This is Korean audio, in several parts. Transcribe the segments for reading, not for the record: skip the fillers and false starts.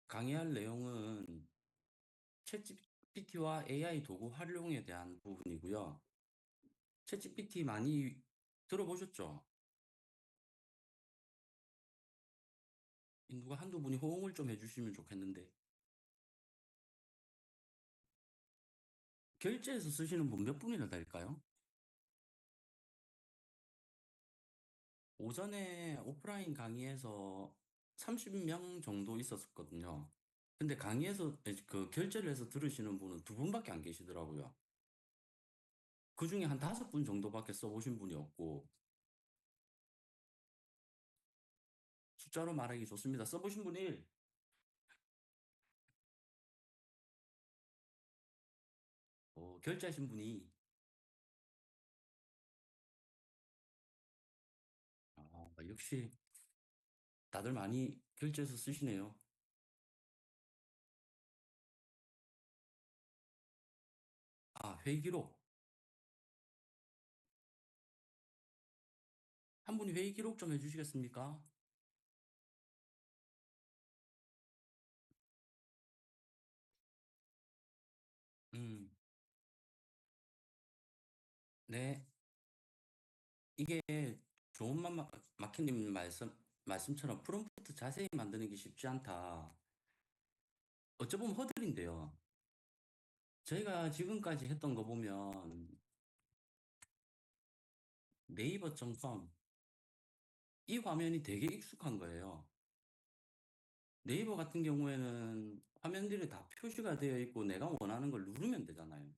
강의할 내용은 챗GPT와 AI 도구 활용에 대한 부분이고요. 챗GPT 많이 들어보셨죠? 누가 한두 분이 호응을 좀 해주시면 좋겠는데. 결제해서 쓰시는 분 몇 분이나 될까요? 오전에 오프라인 강의에서 30명 정도 있었거든요. 근데 강의에서 그 결제를 해서 들으시는 분은 두 분밖에 안 계시더라고요. 그 중에 한 다섯 분 정도밖에 써보신 분이 없고, 숫자로 말하기 좋습니다. 써보신 분이 1, 결제하신 분이 역시 다들 많이 결제해서 쓰시네요. 아, 회의 기록. 한 분이 회의 기록 좀 해주시겠습니까? 음, 네. 이게 좋은 마키님 말씀처럼 프롬프트 자세히 만드는 게 쉽지 않다. 어쩌면 허들인데요. 저희가 지금까지 했던 거 보면 네이버.com 이 화면이 되게 익숙한 거예요. 네이버 같은 경우에는 화면들이 다 표시가 되어 있고 내가 원하는 걸 누르면 되잖아요.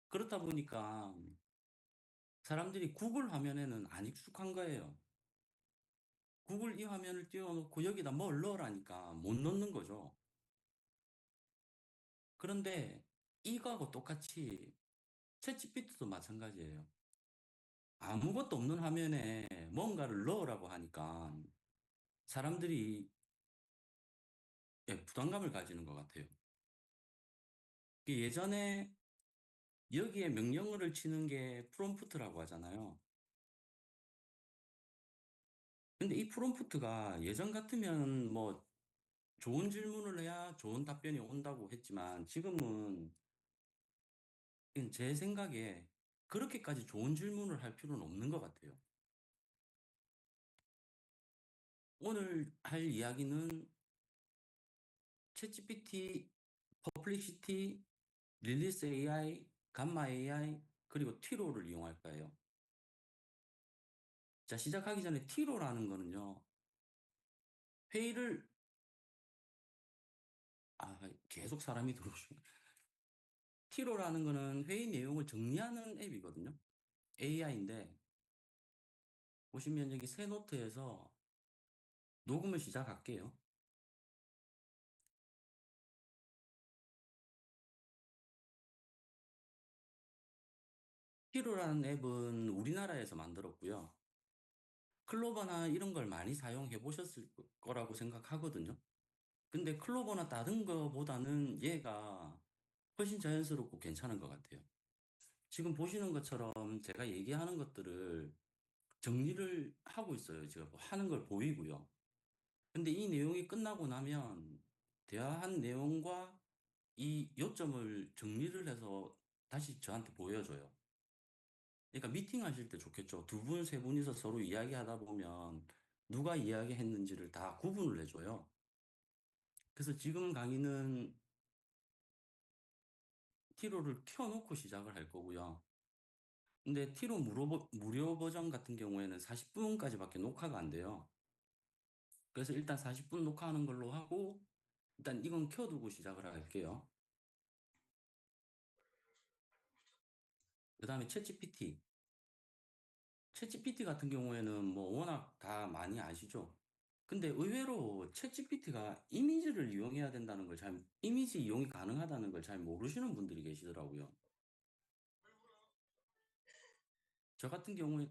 그렇다 보니까 사람들이 구글 화면에는 안 익숙한 거예요. 구글 이 화면을 띄워놓고 여기다 뭘 넣으라니까 못 넣는 거죠. 그런데 이거하고 똑같이 챗GPT도 마찬가지예요. 아무것도 없는 화면에 뭔가를 넣으라고 하니까 사람들이 부담감을 가지는 것 같아요. 예전에 여기에 명령어를 치는 게 프롬프트라고 하잖아요. 근데 이 프롬프트가 예전 같으면 뭐 좋은 질문을 해야 좋은 답변이 온다고 했지만 지금은 제 생각에 그렇게까지 좋은 질문을 할 필요는 없는 것 같아요. 오늘 할 이야기는 챗GPT, 퍼플릭시티, 릴리스 AI, 감마 AI, 그리고 티로를 이용할 거예요. 자, 시작하기 전에 티로라는 거는요, 회의를, 계속 사람이 들어오시네. 티로라는 거는 회의 내용을 정리하는 앱이거든요. AI인데, 보시면 여기 새 노트에서 녹음을 시작할게요. 티로라는 앱은 우리나라에서 만들었고요. 클로버나 이런 걸 많이 사용해 보셨을 거라고 생각하거든요. 근데 클로버나 다른 거보다는 얘가 훨씬 자연스럽고 괜찮은 것 같아요. 지금 보시는 것처럼 제가 얘기하는 것들을 정리를 하고 있어요. 제가 뭐 하는 걸 보이고요. 근데 이 내용이 끝나고 나면 대화한 내용과 이 요점을 정리를 해서 다시 저한테 보여줘요. 그러니까 미팅 하실 때 좋겠죠. 두 분, 세 분이서 서로 이야기하다 보면 누가 이야기했는지를 다 구분을 해줘요. 그래서 지금 강의는 티로를 켜놓고 시작을 할 거고요. 근데 티로 무료 버전 같은 경우에는 40분까지밖에 녹화가 안 돼요. 그래서 일단 40분 녹화하는 걸로 하고, 일단 이건 켜두고 시작을 할게요. 그 다음에 챗GPT. 챗GPT 같은 경우에는 뭐 워낙 다 많이 아시죠? 근데 의외로 챗GPT가 이미지를 이용해야 된다는 걸 이미지 이용이 가능하다는 걸 잘 모르시는 분들이 계시더라고요. 저 같은 경우에,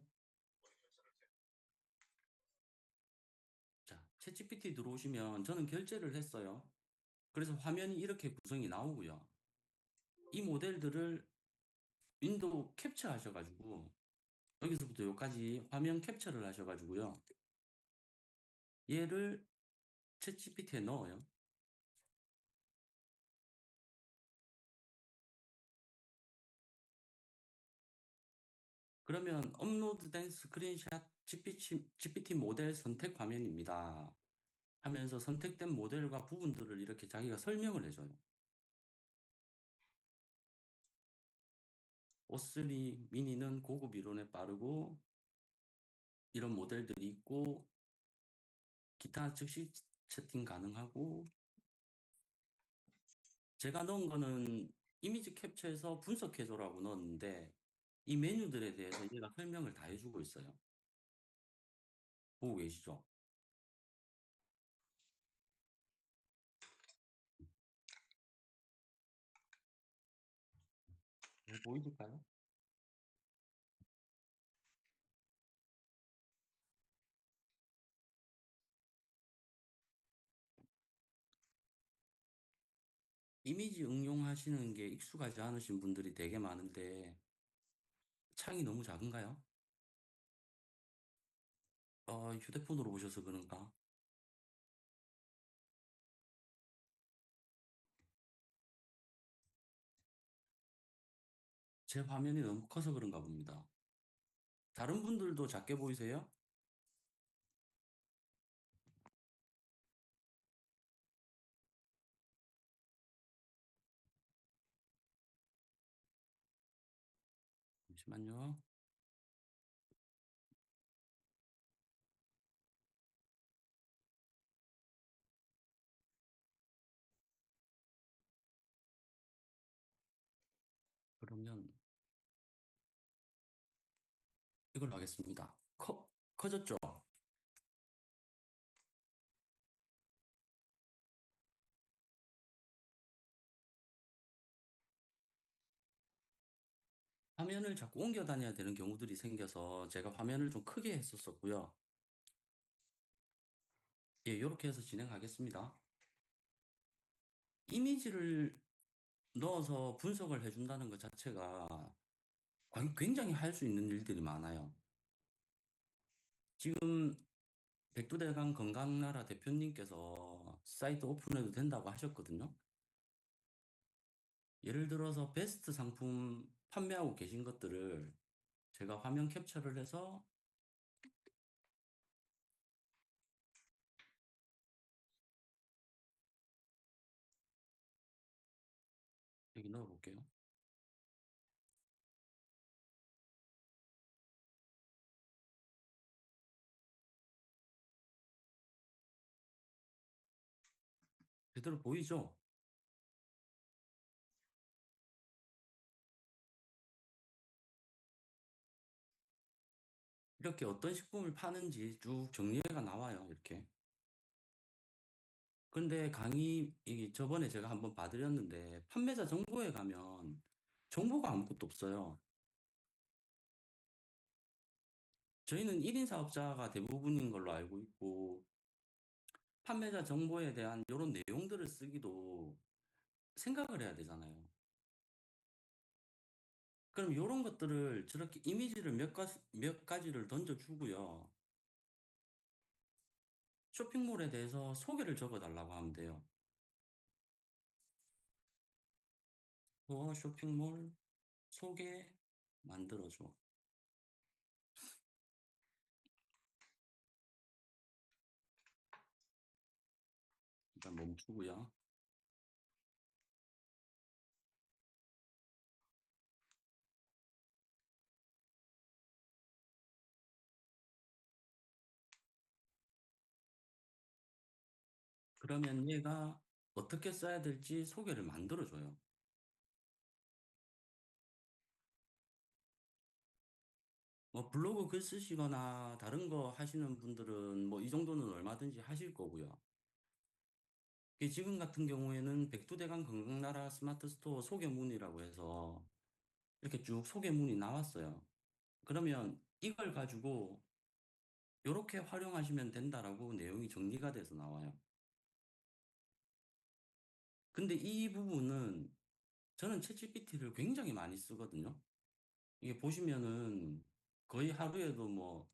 자, 챗GPT 들어오시면 저는 결제를 했어요. 그래서 화면이 이렇게 구성이 나오고요. 이 모델들을 윈도우 캡처 하셔가지고, 여기서부터 여기까지 화면 캡처를 하셔가지고요. 얘를 챗GPT에 넣어요. 그러면 업로드된 스크린샷 GPT 모델 선택 화면입니다. 하면서 선택된 모델과 부분들을 이렇게 자기가 설명을 해줘요. O3 미니는 고급 이론에 빠르고 이런 모델들이 있고 기타 즉시 채팅 가능하고 제가 넣은 거는 이미지 캡처해서 분석해줘라고 넣었는데 이 메뉴들에 대해서 얘가 설명을 다 해주고 있어요. 보고 계시죠? 보이실까요? 이미지 응용하시는 게 익숙하지 않으신 분들이 되게 많은데 창이 너무 작은가요? 휴대폰으로 보셔서 그런가? 제 화면이 너무 커서 그런가 봅니다. 다른 분들도 작게 보이세요? 잠시만요. 그러면 이걸로 하겠습니다. 커졌죠? 화면을 자꾸 옮겨 다녀야 되는 경우들이 생겨서 제가 화면을 좀 크게 했었었고요. 예, 이렇게 해서 진행하겠습니다. 이미지를 넣어서 분석을 해준다는 것 자체가 굉장히 할 수 있는 일들이 많아요. 지금 백두대간 건강나라 대표님께서 사이트 오픈해도 된다고 하셨거든요. 예를 들어서 베스트 상품 판매하고 계신 것들을 제가 화면 캡처를 해서 여기 넣어볼게요. 제대로 보이죠? 이렇게 어떤 식품을 파는지 쭉 정리가 나와요. 이렇게. 근데 이게 저번에 제가 한번 봐드렸는데 판매자 정보에 가면 정보가 아무것도 없어요. 저희는 1인 사업자가 대부분인 걸로 알고 있고 판매자 정보에 대한 이런 내용들을 쓰기도 생각을 해야 되잖아요. 그럼 이런 것들을 저렇게 이미지를 몇 가지를 던져주고요. 쇼핑몰에 대해서 소개를 적어달라고 하면 돼요. 쇼핑몰 소개 만들어줘. 일단 멈추고요. 그러면 얘가 어떻게 써야 될지 소개를 만들어줘요. 뭐 블로그 글 쓰시거나 다른 거 하시는 분들은 뭐 이 정도는 얼마든지 하실 거고요. 지금 같은 경우에는 백두대간 건강나라 스마트 스토어 소개문이라고 해서 이렇게 쭉 소개문이 나왔어요. 그러면 이걸 가지고 이렇게 활용하시면 된다라고 내용이 정리가 돼서 나와요. 근데 이 부분은 저는 챗GPT를 굉장히 많이 쓰거든요. 이게 보시면은 거의 하루에도 뭐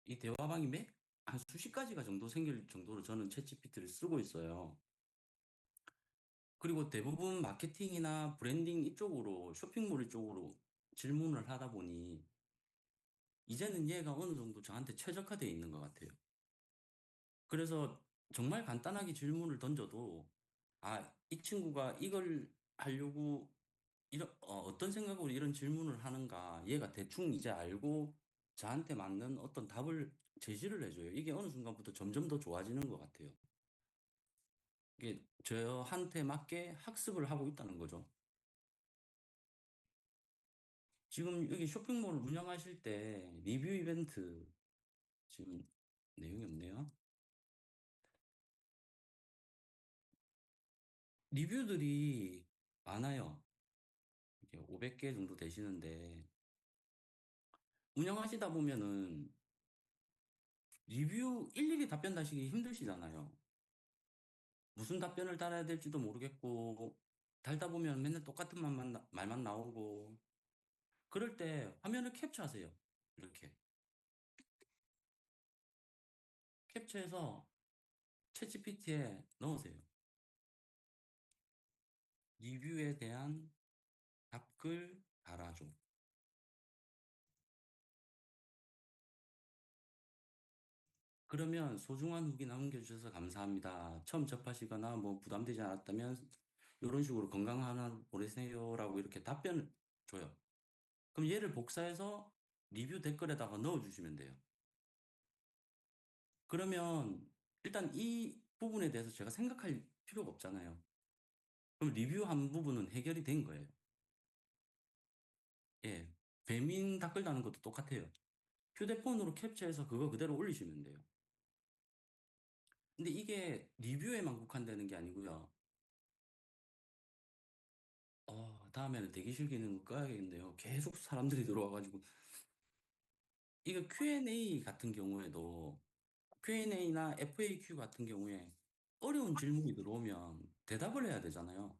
이 대화방이 한 수십 가지가 정도 생길 정도로 저는 챗GPT를 쓰고 있어요. 그리고 대부분 마케팅이나 브랜딩 이쪽으로, 쇼핑몰 이쪽으로 질문을 하다 보니 이제는 얘가 어느 정도 저한테 최적화되어 있는 것 같아요. 그래서 정말 간단하게 질문을 던져도, 아, 이 친구가 이걸 하려고 어떤 생각으로 이런 질문을 하는가, 얘가 대충 이제 알고 저한테 맞는 어떤 답을 제시를 해줘요. 이게 어느 순간부터 점점 더 좋아지는 것 같아요. 이게 저한테 맞게 학습을 하고 있다는 거죠. 지금 여기 쇼핑몰을 운영하실 때 리뷰 이벤트 지금 내용이 없네요. 리뷰들이 많아요. 이게 500개 정도 되시는데 운영하시다 보면은 리뷰 일일이 답변 다시기 힘드시잖아요. 무슨 답변을 달아야 될지도 모르겠고 달다 보면 맨날 똑같은 말만 나오고 그럴 때 화면을 캡처하세요. 이렇게 캡처해서 챗GPT에 넣으세요. 리뷰에 대한 답글 달아줘. 그러면 소중한 후기 남겨주셔서 감사합니다. 처음 접하시거나 뭐 부담되지 않았다면 이런 식으로 건강한 하루 보내세요라고 이렇게 답변을 줘요. 그럼 얘를 복사해서 리뷰 댓글에다가 넣어주시면 돼요. 그러면 일단 이 부분에 대해서 제가 생각할 필요가 없잖아요. 그럼 리뷰한 부분은 해결이 된 거예요. 예. 배민 댓글 다는 것도 똑같아요. 휴대폰으로 캡처해서 그거 그대로 올리시면 돼요. 근데 이게 리뷰에만 국한되는 게 아니고요. 다음에는 대기실 기능 꺼야겠네요. 계속 사람들이 들어와가지고. 이거 Q&A 같은 경우에도 Q&A나 FAQ 같은 경우에 어려운 질문이 들어오면 대답을 해야 되잖아요.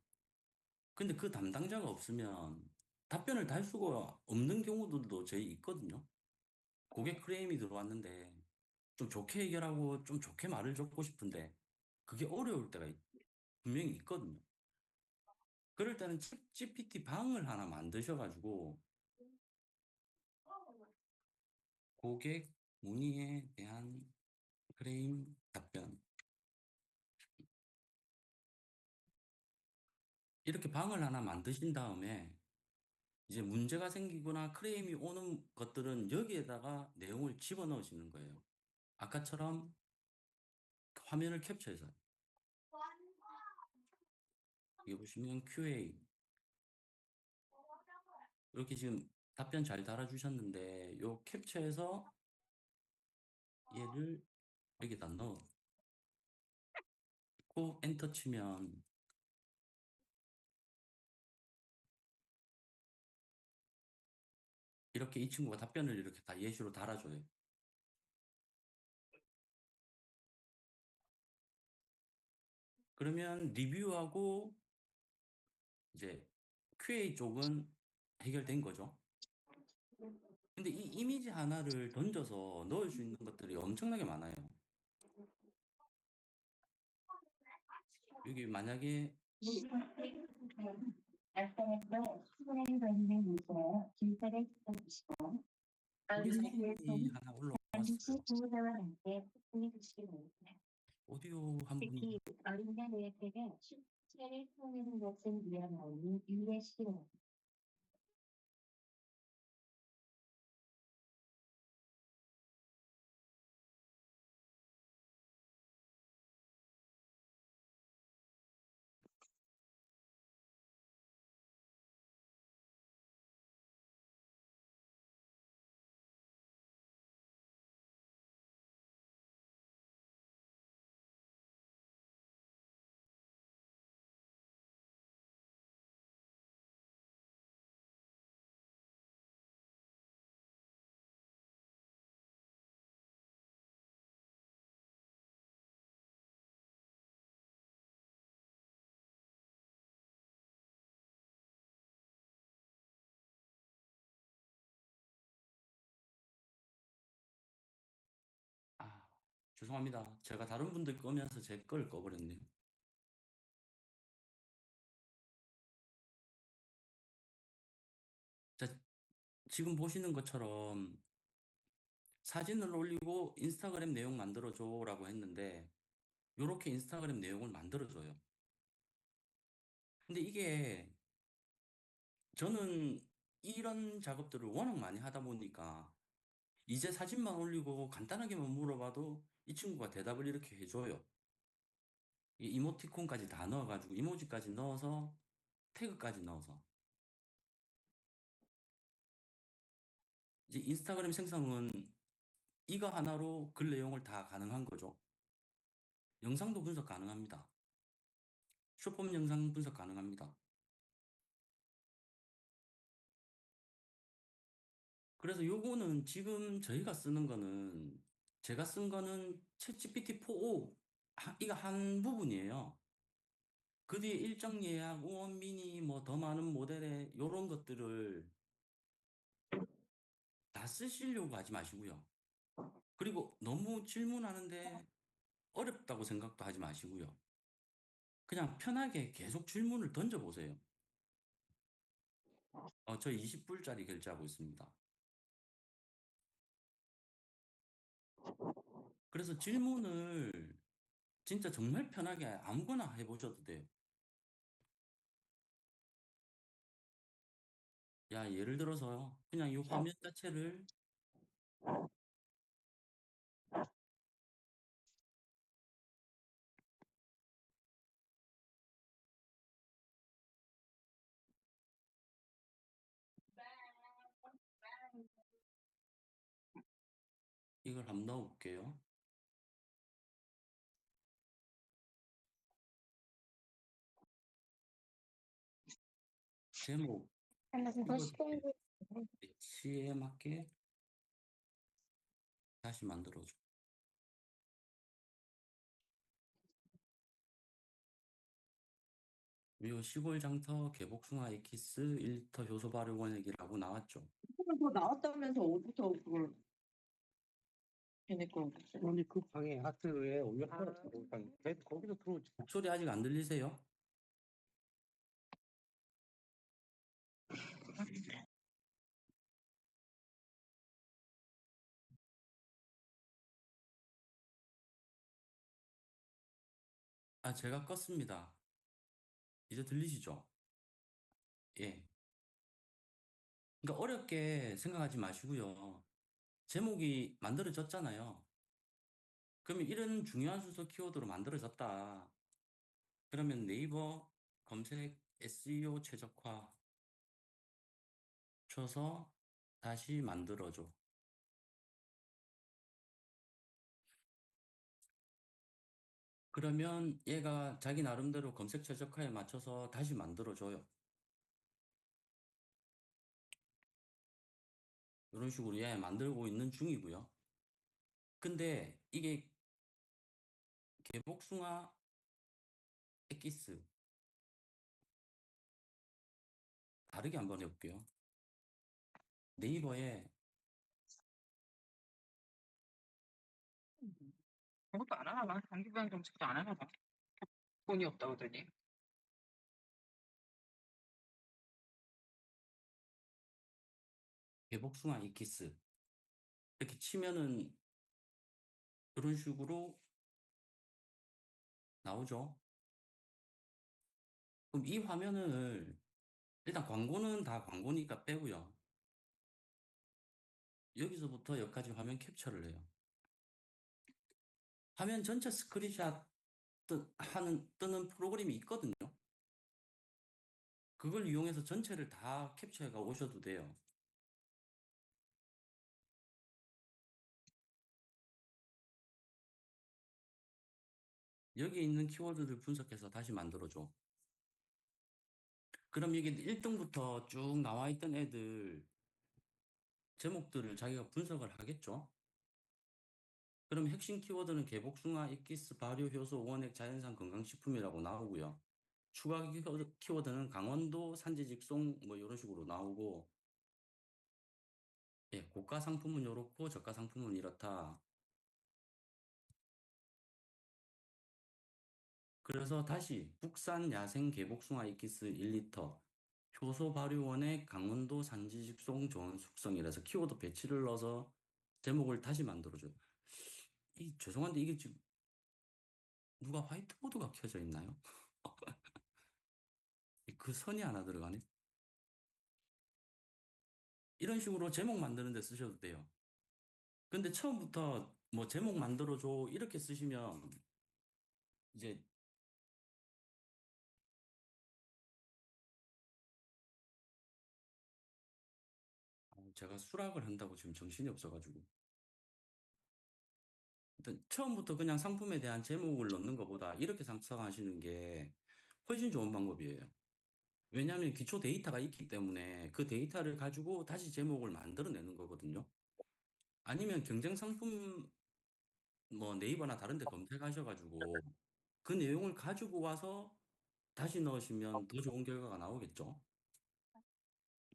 근데 그 담당자가 없으면 답변을 달 수가 없는 경우들도 저희 있거든요. 고객 크레임이 들어왔는데 좀 좋게 해결하고 좀 좋게 말을 적고 싶은데 그게 어려울 때가 분명히 있거든요. 그럴 때는 챗 GPT 방을 하나 만드셔가지고 고객 문의에 대한 크레임 답변 이렇게 방을 하나 만드신 다음에 이제 문제가 생기거나 크레임이 오는 것들은 여기에다가 내용을 집어넣으시는 거예요. 아까처럼 화면을 캡처해서 여기 보시면 QA 이렇게 지금 답변 잘 달아주셨는데 요 캡처해서 얘를 여기다 넣고 엔터 치면 이렇게 이 친구가 답변을 이렇게 다 예시로 달아줘요. 그러면 리뷰하고 이제 QA 쪽은 해결된 거죠. 근데 이 이미지 하나를 던져서 넣을 수 있는 것들이 엄청나게 많아요. 여기 만약에 우리 사장님이 하나 올라왔어요. 오디오 한 분이 특히 어린이들에게 실체를 통하는 것은 위험하니 유의하시기 죄송합니다. 제가 다른 분들 끄면서 제 걸 꺼버렸네요. 자, 지금 보시는 것처럼 사진을 올리고 인스타그램 내용 만들어줘라고 했는데, 요렇게 인스타그램 내용을 만들어줘요. 근데 이게 저는 이런 작업들을 워낙 많이 하다 보니까 이제 사진만 올리고 간단하게만 물어봐도 이 친구가 대답을 이렇게 해줘요. 이 이모티콘까지 다 넣어가지고 이모지까지 넣어서 태그까지 넣어서 이제 인스타그램 생성은 이거 하나로 글 내용을 다 가능한 거죠. 영상도 분석 가능합니다. 쇼폼 영상 분석 가능합니다. 그래서 요거는 지금 저희가 쓰는 거는 제가 쓴 거는 챗GPT 4o 이거 한 부분이에요. 그 뒤에 일정 예약, 우원 미니, 뭐 더 많은 모델의 요런 것들을 다 쓰시려고 하지 마시고요. 그리고 너무 질문하는데 어렵다고 생각도 하지 마시고요. 그냥 편하게 계속 질문을 던져보세요. 저 20불짜리 결제하고 있습니다. 그래서 질문을 진짜 정말 편하게 아무거나 해보셔도 돼요. 야, 예를 들어서 그냥 이 화면 자체를 이걸 한번 넣어볼게요. 제목 찍어줄게. 배치에 맞게 다시 만들어줘. 그리고 시골 장터 개복숭아 에키스 1리터 효소 발효 원액이라고 나왔죠. 그거 나왔다면서 어디서 그걸 걔네 거. 아니 그 방에 하트에 올려놨다고 거기서 들어오지. 목소리 아직 안 들리세요? 제가 껐습니다. 이제 들리시죠? 예. 그러니까 어렵게 생각하지 마시고요. 제목이 만들어졌잖아요. 그러면 이런 중요한 순서 키워드로 만들어졌다. 그러면 네이버 검색 SEO 최적화 쳐서 다시 만들어줘. 그러면 얘가 자기 나름대로 검색 최적화에 맞춰서 다시 만들어줘요. 이런 식으로 얘 만들고 있는 중이고요. 근데 이게 개복숭아 엑기스 다르게 한번 해볼게요. 네이버에 그것도 안 하나 봐. 장기부양 정책도 안 하나 봐. 돈이 없다고 하더니. 개복숭아 엑기스 이렇게 치면은 이런 식으로 나오죠. 그럼 이 화면을 일단 광고는 다 광고니까 빼고요. 여기서부터 여기까지 화면 캡처를 해요. 화면 전체 스크린샷 뜨는 프로그램이 있거든요. 그걸 이용해서 전체를 다 캡처해 가 오셔도 돼요. 여기 있는 키워드들 분석해서 다시 만들어줘. 그럼 이게 1등부터 쭉 나와 있던 애들 제목들을 자기가 분석을 하겠죠. 그럼 핵심 키워드는 개복숭아, 엑기스, 발효, 효소, 원액, 자연산 건강식품이라고 나오고요. 추가 키워드는 강원도, 산지 직송 뭐 이런 식으로 나오고, 예, 고가 상품은 이렇고 저가 상품은 이렇다. 그래서 다시 국산 야생 개복숭아 이키스 1리터 효소 발효원의 강원도 산지 직송 좋은 숙성이라서 키워드 배치를 넣어서 제목을 다시 만들어줘요. 죄송한데 이게 지금 누가 화이트보드가 켜져 있나요? 그 선이 하나 들어가네. 이런 식으로 제목 만드는 데 쓰셔도 돼요. 근데 처음부터 뭐 제목 만들어줘 이렇게 쓰시면 이제 제가 수락을 한다고 지금 정신이 없어가지고 일단 처음부터 그냥 상품에 대한 제목을 넣는 것보다 이렇게 상상하시는 게 훨씬 좋은 방법이에요. 왜냐하면 기초 데이터가 있기 때문에 그 데이터를 가지고 다시 제목을 만들어내는 거거든요. 아니면 경쟁 상품 뭐 네이버나 다른 데 검색하셔가지고 그 내용을 가지고 와서 다시 넣으시면 더 좋은 결과가 나오겠죠.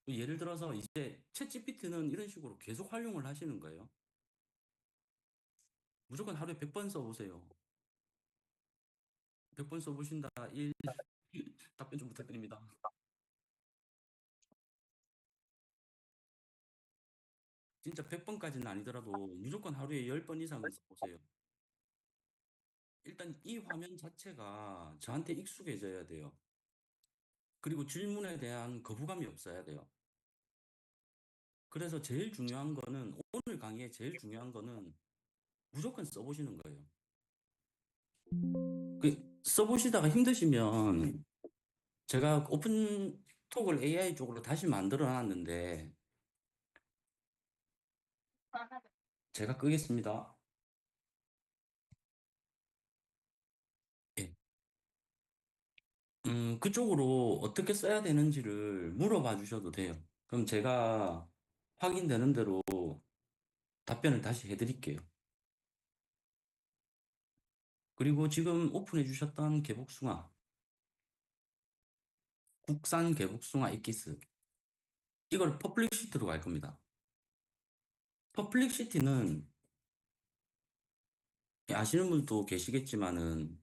예를 들어서 이제 챗GPT는 이런 식으로 계속 활용을 하시는 거예요. 무조건 하루에 100번 써보세요. 100번 써보신다. 답변 좀 부탁드립니다. 진짜 100번까지는 아니더라도 무조건 하루에 10번 이상은 써보세요. 일단 이 화면 자체가 저한테 익숙해져야 돼요. 그리고 질문에 대한 거부감이 없어야 돼요. 그래서 제일 중요한 거는, 오늘 강의에 제일 중요한 거는 무조건 써보시는 거예요. 써보시다가 힘드시면 제가 오픈톡을 AI 쪽으로 다시 만들어 놨는데 제가 끄겠습니다. 예. 그쪽으로 어떻게 써야 되는지를 물어봐 주셔도 돼요. 그럼 제가 확인되는 대로 답변을 다시 해드릴게요. 그리고 지금 오픈해 주셨던 개복숭아, 국산 개복숭아 엑기스, 이걸 퍼플릭시티로 갈 겁니다. 퍼플릭시티는 아시는 분도 계시겠지만은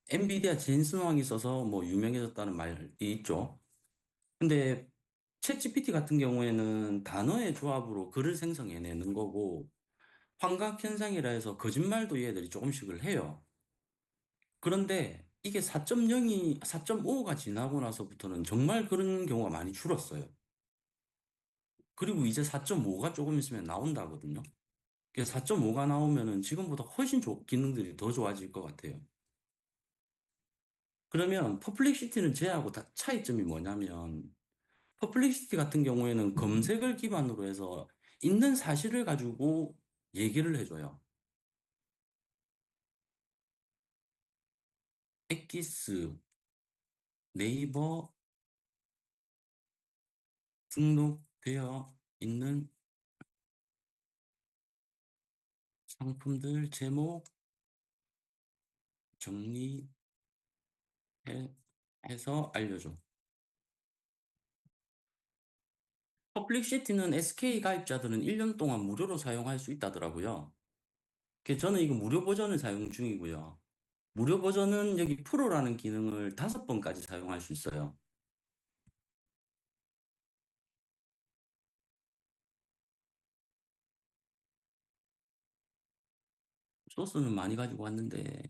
엔비디아 젠슨왕이 써서 뭐 유명해졌다는 말이 있죠. 근데 챗GPT 같은 경우에는 단어의 조합으로 글을 생성해내는 거고 환각 현상이라 해서 거짓말도 얘들이 조금씩을 해요. 그런데 이게 4.0이 4.5가 지나고 나서부터는 정말 그런 경우가 많이 줄었어요. 그리고 이제 4.5가 조금 있으면 나온다거든요. 4.5가 나오면은 지금보다 훨씬 기능들이 더 좋아질 것 같아요. 그러면 퍼플렉시티는 쟤하고 다 차이점이 뭐냐면 퍼플렉시티 같은 경우에는 검색을 기반으로 해서 있는 사실을 가지고 얘기를 해줘요. 엑기스, 네이버 등록되어 있는 상품들 제목 정리해서 알려줘. 퍼플릭시티는 SK 가입자들은 1년 동안 무료로 사용할 수 있다더라고요. 그래서 저는 이거 무료 버전을 사용 중이고요. 무료 버전은 여기 프로라는 기능을 5번까지 사용할 수 있어요. 소스는 많이 가지고 왔는데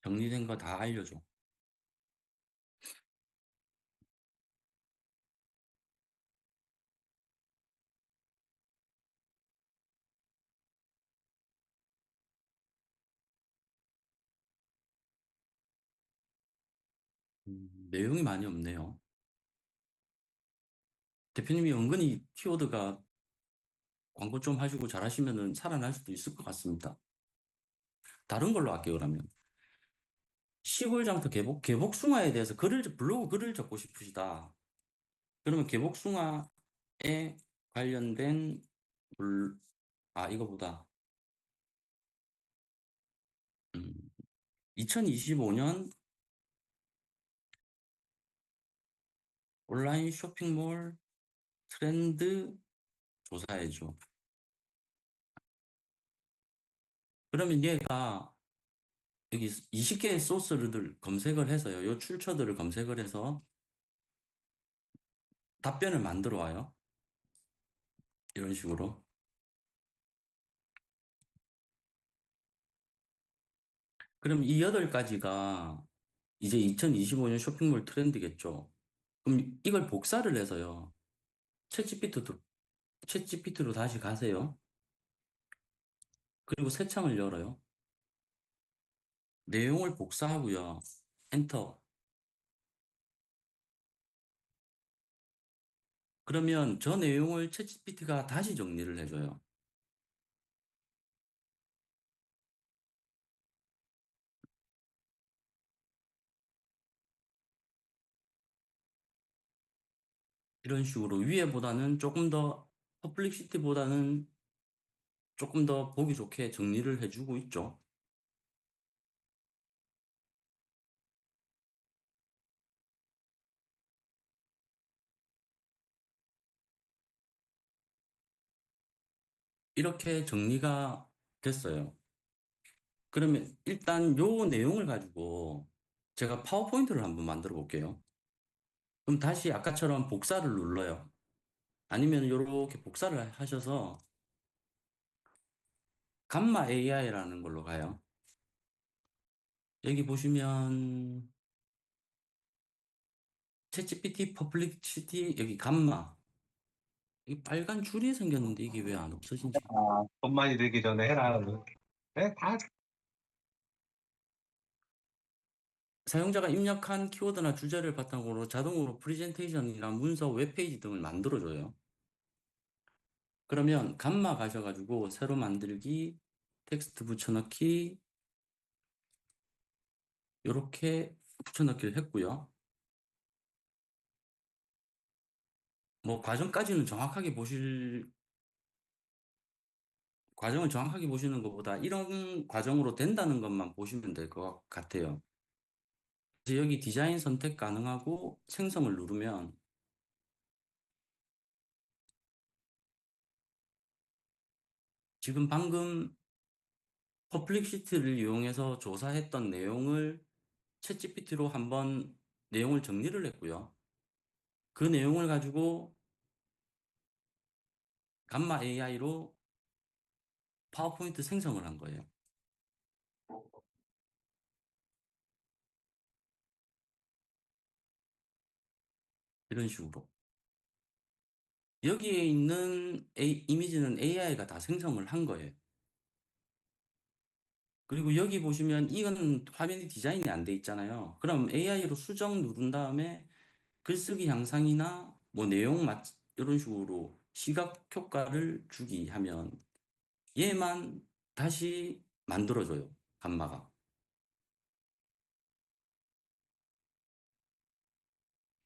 정리된 거 다 알려줘. 내용이 많이 없네요. 대표님이 은근히 키워드가 광고 좀 하시고 잘하시면은 살아날 수도 있을 것 같습니다. 다른 걸로 할게요, 그러면. 시골장터 개복숭아에 대해서 블로그 글을 적고 싶으시다. 그러면 개복숭아에 관련된 이거보다 2025년 온라인 쇼핑몰 트렌드 조사해줘. 그러면 얘가 여기 20개의 소스를 검색을 해서요. 요 출처들을 검색을 해서 답변을 만들어 와요. 이런 식으로. 그럼 이 8가지가 이제 2025년 쇼핑몰 트렌드겠죠. 그럼 이걸 복사를 해서요. 챗GPT로 다시 가세요. 그리고 새 창을 열어요. 내용을 복사하고요. 엔터. 그러면 저 내용을 챗GPT가 다시 정리를 해줘요. 이런 식으로 위에보다는 조금 더 퍼플릭시티보다는 조금 더 보기 좋게 정리를 해주고 있죠. 이렇게 정리가 됐어요. 그러면 일단 요 내용을 가지고 제가 파워포인트를 한번 만들어 볼게요. 그럼 다시 아까처럼 복사를 눌러요. 아니면 이렇게 복사를 하셔서 감마 AI라는 걸로 가요. 여기 보시면 챗GPT 퍼플릭시티 여기 감마 이 빨간 줄이 생겼는데 이게 왜 안 없어진지. 아, 돈 많이 들기 전에 해라. 네, 다 사용자가 입력한 키워드나 주제를 바탕으로 자동으로 프레젠테이션이나 문서, 웹페이지 등을 만들어줘요. 그러면 감마 가셔가지고 새로 만들기, 텍스트 붙여넣기 이렇게 붙여넣기를 했고요. 뭐 과정을 정확하게 보시는 것보다 이런 과정으로 된다는 것만 보시면 될 것 같아요. 그래서 여기 디자인 선택 가능하고 생성을 누르면 지금 방금 퍼플릭시티를 이용해서 조사했던 내용을 챗GPT로 한번 내용을 정리를 했고요. 그 내용을 가지고 감마 AI로 파워포인트 생성을 한 거예요. 이런 식으로. 여기에 있는 이미지는 AI가 다 생성을 한 거예요. 그리고 여기 보시면 이건 화면이 디자인이 안 돼 있잖아요. 그럼 AI로 수정 누른 다음에 글쓰기 향상이나 뭐 내용 이런 식으로 시각 효과를 주기 하면 얘만 다시 만들어줘요. 감마가.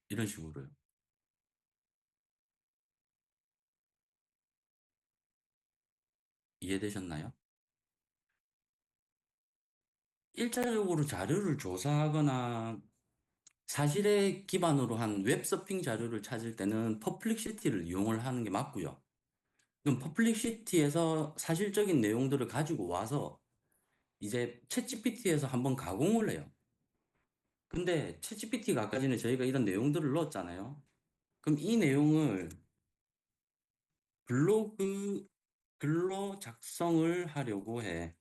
이런 식으로요. 이해되셨나요? 일차적으로 자료를 조사하거나 사실에 기반으로 한 웹서핑 자료를 찾을 때는 퍼플릭시티를 이용을 하는 게 맞고요. 그럼 퍼플릭시티에서 사실적인 내용들을 가지고 와서 이제 챗GPT에서 한번 가공을 해요. 근데 챗GPT가 아까 전에 저희가 이런 내용들을 넣었잖아요. 그럼 이 내용을 블로그 글로 작성을 하려고 해.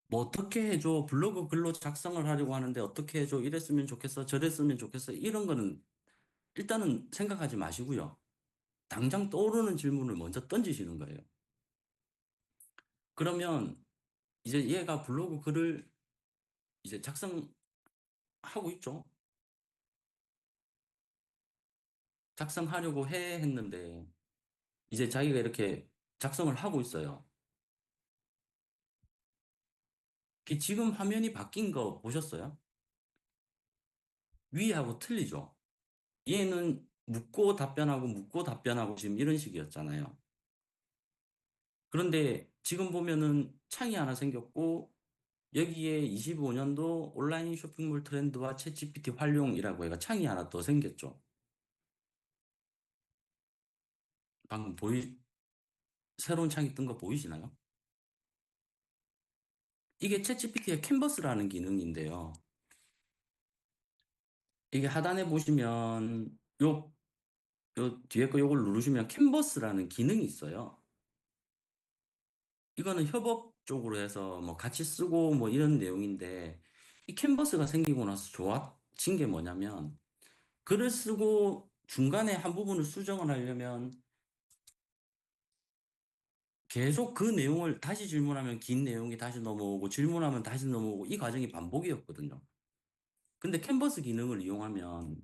뭐 어떻게 해줘? 블로그 글로 작성을 하려고 하는데 어떻게 해줘? 이랬으면 좋겠어. 저랬으면 좋겠어. 이런 거는 일단은 생각하지 마시고요. 당장 떠오르는 질문을 먼저 던지시는 거예요. 그러면 이제 얘가 블로그 글을 이제 작성하고 있죠. 작성하려고 해 했는데 이제 자기가 이렇게 작성을 하고 있어요. 지금 화면이 바뀐 거 보셨어요? 위하고 틀리죠? 얘는 묻고 답변하고 지금 이런 식이었잖아요. 그런데 지금 보면은 창이 하나 생겼고 여기에 25년도 온라인 쇼핑몰 트렌드와 챗GPT 활용이라고 해가 창이 하나 더 생겼죠. 방금 새로운 창이 뜬 거 보이시나요? 이게 챗GPT의 캔버스라는 기능인데요. 이게 하단에 보시면 요 뒤에 거 요걸 누르시면 캔버스라는 기능이 있어요. 이거는 협업 쪽으로 해서 뭐 같이 쓰고 뭐 이런 내용인데 이 캔버스가 생기고 나서 좋아진 게 뭐냐면 글을 쓰고 중간에 한 부분을 수정을 하려면 계속 그 내용을 다시 질문하면 긴 내용이 다시 넘어오고 질문하면 다시 넘어오고 이 과정이 반복이었거든요. 근데 캔버스 기능을 이용하면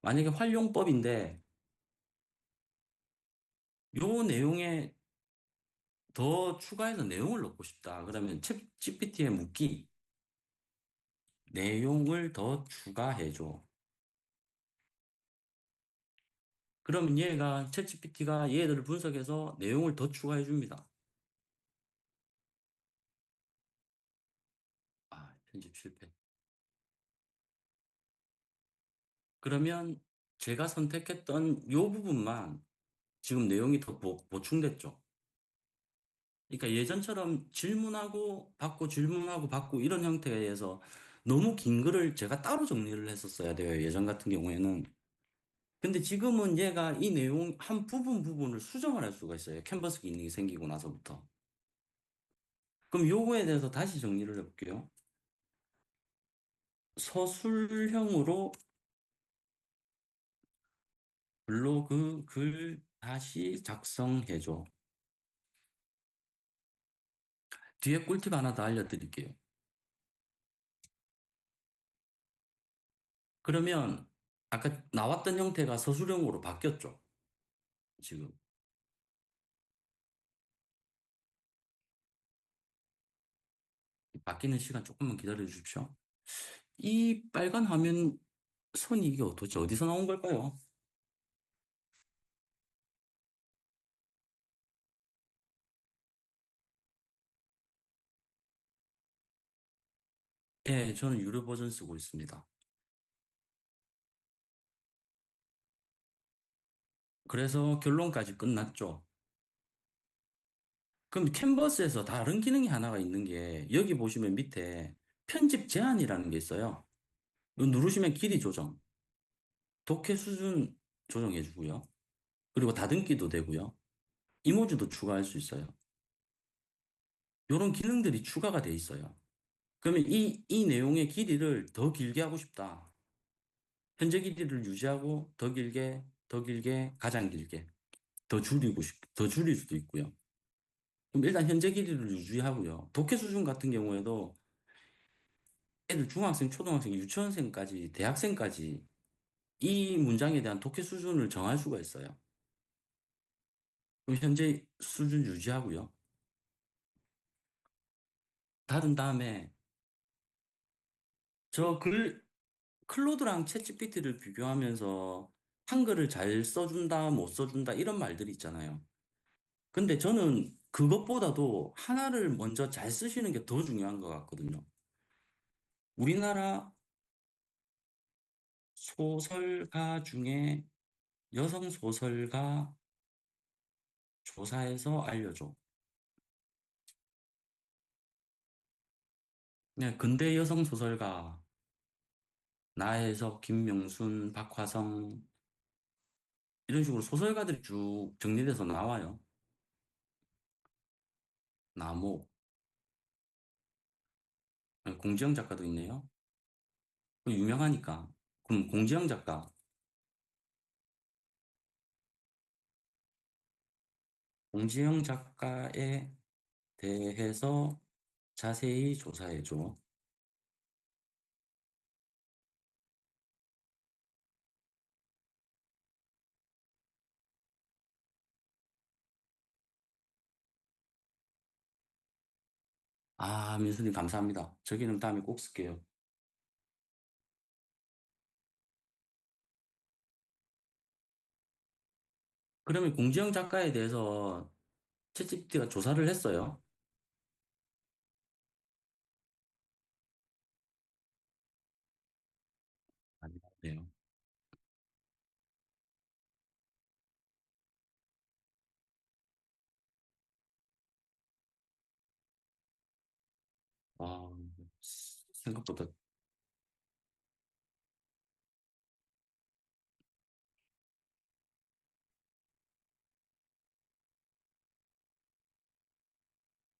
만약에 활용법인데 요 내용에 더 추가해서 내용을 넣고 싶다. 그러면 챗 GPT에 묻기 내용을 더 추가해줘. 그러면 얘가 챗 GPT가 얘들을 분석해서 내용을 더 추가해 줍니다. 아, 편집 실패. 그러면 제가 선택했던 요 부분만 지금 내용이 더 보충됐죠. 그러니까 예전처럼 질문하고 받고 질문하고 받고 이런 형태에서 너무 긴 글을 제가 따로 정리를 했었어야 돼요. 예전 같은 경우에는. 근데 지금은 얘가 이 내용 한 부분을 수정을 할 수가 있어요. 캔버스 기능이 생기고 나서부터. 그럼 요거에 대해서 다시 정리를 해볼게요. 서술형으로 블로그 글 다시 작성해줘. 뒤에 꿀팁 하나 더 알려드릴게요. 그러면 아까 나왔던 형태가 서술형으로 바뀌었죠. 지금. 바뀌는 시간 조금만 기다려 주십시오. 이 빨간 화면 선이 이게 도대체 어디서 나온 걸까요? 예, 저는 유료 버전 쓰고 있습니다. 그래서 결론까지 끝났죠. 그럼 캔버스에서 다른 기능이 하나가 있는 게 여기 보시면 밑에 편집 제한이라는 게 있어요. 이거 누르시면 길이 조정, 독해 수준 조정해 주고요. 그리고 다듬기도 되고요. 이모지도 추가할 수 있어요. 이런 기능들이 추가가 돼 있어요. 그러면 이 내용의 길이를 더 길게 하고 싶다. 현재 길이를 유지하고 더 길게, 더 길게, 가장 길게 더 줄일 수도 있고요. 그럼 일단 현재 길이를 유지하고요. 독해 수준 같은 경우에도 애들 중학생, 초등학생, 유치원생까지, 대학생까지 이 문장에 대한 독해 수준을 정할 수가 있어요. 그럼 현재 수준 유지하고요. 닫은 다음에 저 클로드랑 챗GPT를 비교하면서 한글을 잘 써준다, 못 써준다 이런 말들이 있잖아요. 근데 저는 그것보다도 하나를 먼저 잘 쓰시는 게 더 중요한 것 같거든요. 우리나라 소설가 중에 여성 소설가 조사해서 알려줘. 네, 근대 여성 소설가 나혜석, 김명순, 박화성 이런 식으로 소설가들이 쭉 정리돼서 나와요. 나모, 네, 공지영 작가도 있네요. 그 유명하니까. 그럼 공지영 작가, 공지영 작가에 대해서 자세히 조사해줘. 아, 민수님 감사합니다. 저 기능 다음에 꼭 쓸게요. 그러면 공지영 작가에 대해서 챗GPT가 조사를 했어요. 아니요. 생각보다.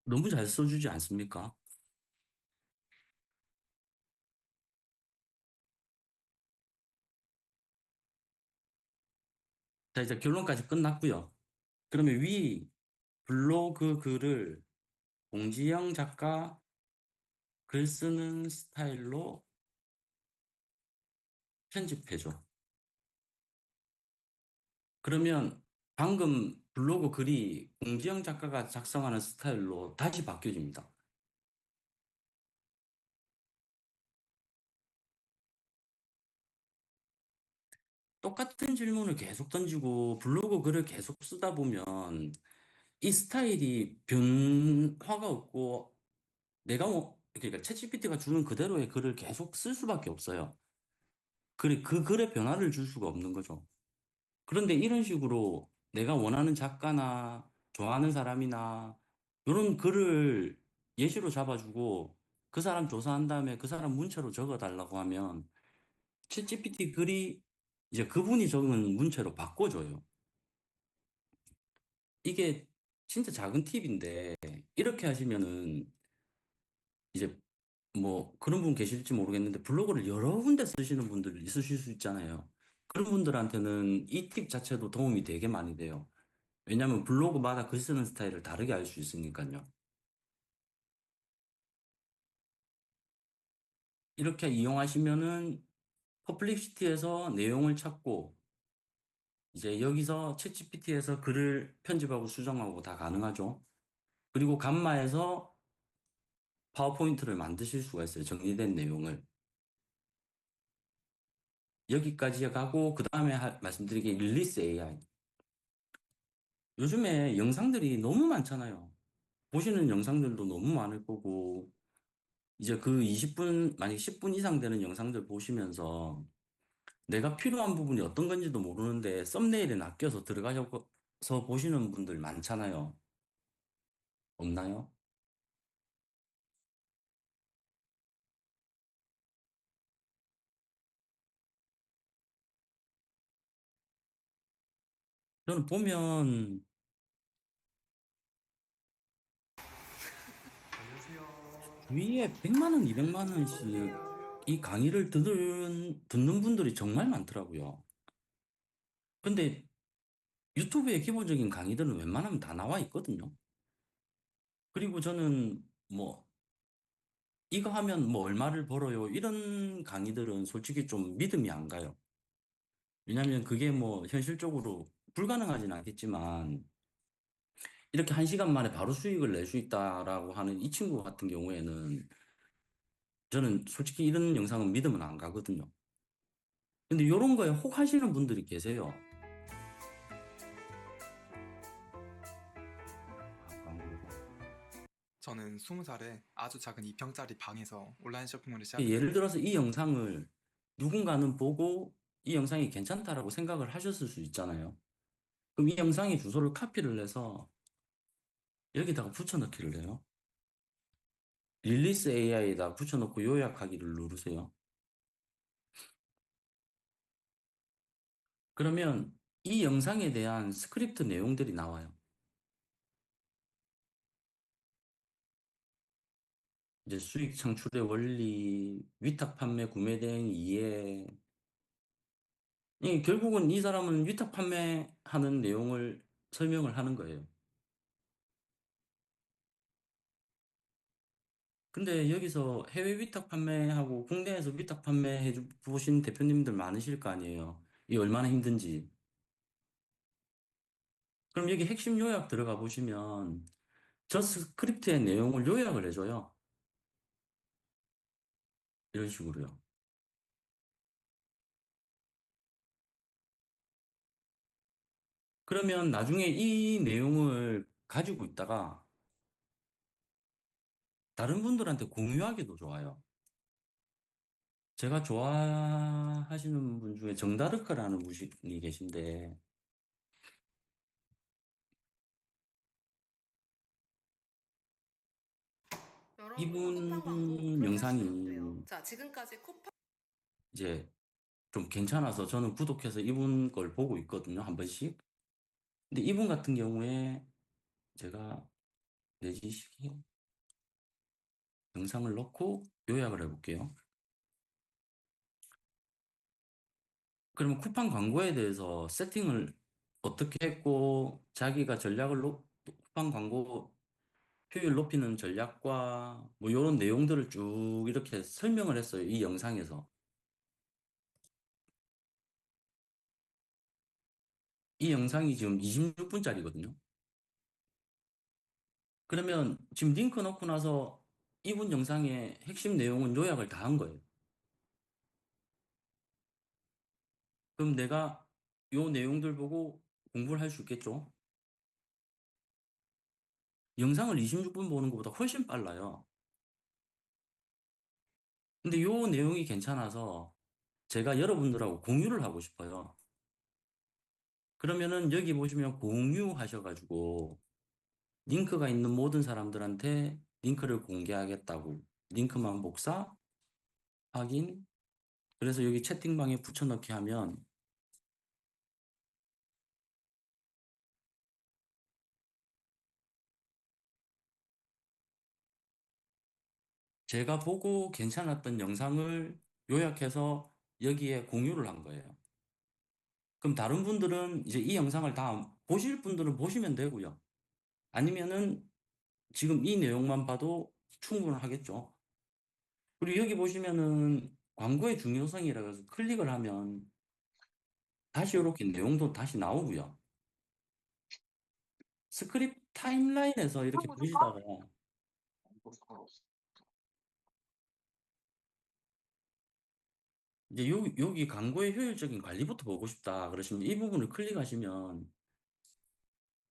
너무 잘 써주지 않습니까? 자, 이제 결론까지 끝났고요. 그러면 위 블로그 글을 공지영 작가 글 쓰는 스타일로 편집해줘. 그러면 방금 블로그 글이 공지영 작가가 작성하는 스타일로 다시 바뀌어집니다. 똑같은 질문을 계속 던지고 블로그 글을 계속 쓰다 보면 이 스타일이 변화가 없고 내가 그러니까 챗GPT가 주는 그대로의 글을 계속 쓸 수밖에 없어요. 그 글에 변화를 줄 수가 없는 거죠. 그런데 이런 식으로 내가 원하는 작가나 좋아하는 사람이나 이런 글을 예시로 잡아주고 그 사람 조사한 다음에 그 사람 문체로 적어달라고 하면 챗GPT 글이 이제 그분이 적은 문체로 바꿔줘요. 이게 진짜 작은 팁인데 이렇게 하시면은 이제 뭐 그런 분 계실지 모르겠는데 블로그를 여러 군데 쓰시는 분들 있으실 수 있잖아요. 그런 분들한테는 이 팁 자체도 도움이 되게 많이 돼요. 왜냐하면 블로그마다 글 쓰는 스타일을 다르게 알 수 있으니까요. 이렇게 이용하시면은 퍼플릭시티에서 내용을 찾고 이제 여기서 챗GPT에서 글을 편집하고 수정하고 다 가능하죠. 그리고 감마에서 파워포인트를 만드실 수가 있어요. 정리된 내용을. 여기까지 가고 그 다음에 말씀드리기 릴리스 AI. 요즘에 영상들이 너무 많잖아요. 보시는 영상들도 너무 많을 거고 이제 그 20분, 만약 10분 이상 되는 영상들 보시면서 내가 필요한 부분이 어떤 건지도 모르는데 썸네일에 낚여서 들어가셔서 보시는 분들 많잖아요. 없나요? 저는 보면 위에 100만 원, 200만 원씩 이 강의를 듣는 분들이 정말 많더라고요. 근데 유튜브에 기본적인 강의들은 웬만하면 다 나와 있거든요. 그리고 저는 뭐 이거 하면 뭐 얼마를 벌어요 이런 강의들은 솔직히 좀 믿음이 안 가요. 왜냐하면 그게 뭐 현실적으로 불가능하진 않겠지만 이렇게 1시간 만에 바로 수익을 낼 수 있다라고 하는 이 친구 같은 경우에는 저는 솔직히 이런 영상은 믿으면 안 가거든요. 근데 이런 거에 혹하시는 분들이 계세요. 광고가. 저는 20살에 아주 작은 2평짜리 방에서 온라인 쇼핑몰을 예를 시작했어요. 들어서 이 영상을 누군가는 보고 이 영상이 괜찮다라고 생각을 하셨을 수 있잖아요. 그럼 이 영상의 주소를 카피를 해서 여기다가 붙여넣기를 해요. 릴리스 AI에다 붙여넣고 요약하기를 누르세요. 그러면 이 영상에 대한 스크립트 내용들이 나와요. 이제 수익 창출의 원리, 위탁 판매 구매 대행 이해. 결국은 이 사람은 위탁 판매하는 내용을 설명을 하는 거예요. 근데 여기서 해외 위탁 판매하고 국내에서 위탁 판매해 보신 대표님들 많으실 거 아니에요. 이 얼마나 힘든지. 그럼 여기 핵심 요약 들어가 보시면 저 스크립트의 내용을 요약을 해줘요. 이런 식으로요. 그러면 나중에 이 내용을 가지고 있다가 다른 분들한테 공유하기도 좋아요. 제가 좋아하시는 분 중에 정다르크라는 분이 계신데 여러분 이분 쿠팡 광고 그렇게 하시면 어때요? 영상이 자, 지금까지 쿠팡 이제 좀 괜찮아서 저는 구독해서 이분 걸 보고 있거든요, 한 번씩. 근데 이분 같은 경우에 제가 내지시키 영상을 넣고 요약을 해볼게요. 그러면 쿠팡 광고에 대해서 세팅을 어떻게 했고, 자기가 쿠팡 광고 효율 높이는 전략과 뭐 이런 내용들을 쭉 이렇게 설명을 했어요, 이 영상에서. 이 영상이 지금 26분짜리거든요. 그러면 지금 링크 넣고 나서 이분 영상의 핵심 내용은 요약을 다 한 거예요. 그럼 내가 요 내용들 보고 공부를 할 수 있겠죠? 영상을 26분 보는 것보다 훨씬 빨라요. 근데 요 내용이 괜찮아서 제가 여러분들하고 공유를 하고 싶어요. 그러면은 여기 보시면 공유하셔가지고 링크가 있는 모든 사람들한테 링크를 공개하겠다고 링크만 복사, 확인. 그래서 여기 채팅방에 붙여넣기 하면 제가 보고 괜찮았던 영상을 요약해서 여기에 공유를 한 거예요. 그럼 다른 분들은 이제 이 영상을 다 보실 분들은 보시면 되고요. 아니면은 지금 이 내용만 봐도 충분하겠죠. 그리고 여기 보시면은 광고의 중요성이라 해서 클릭을 하면 다시 이렇게 내용도 다시 나오고요. 스크립트 타임라인에서 이렇게 보시다가 이제 여기 광고의 효율적인 관리부터 보고 싶다 그러시면 이 부분을 클릭하시면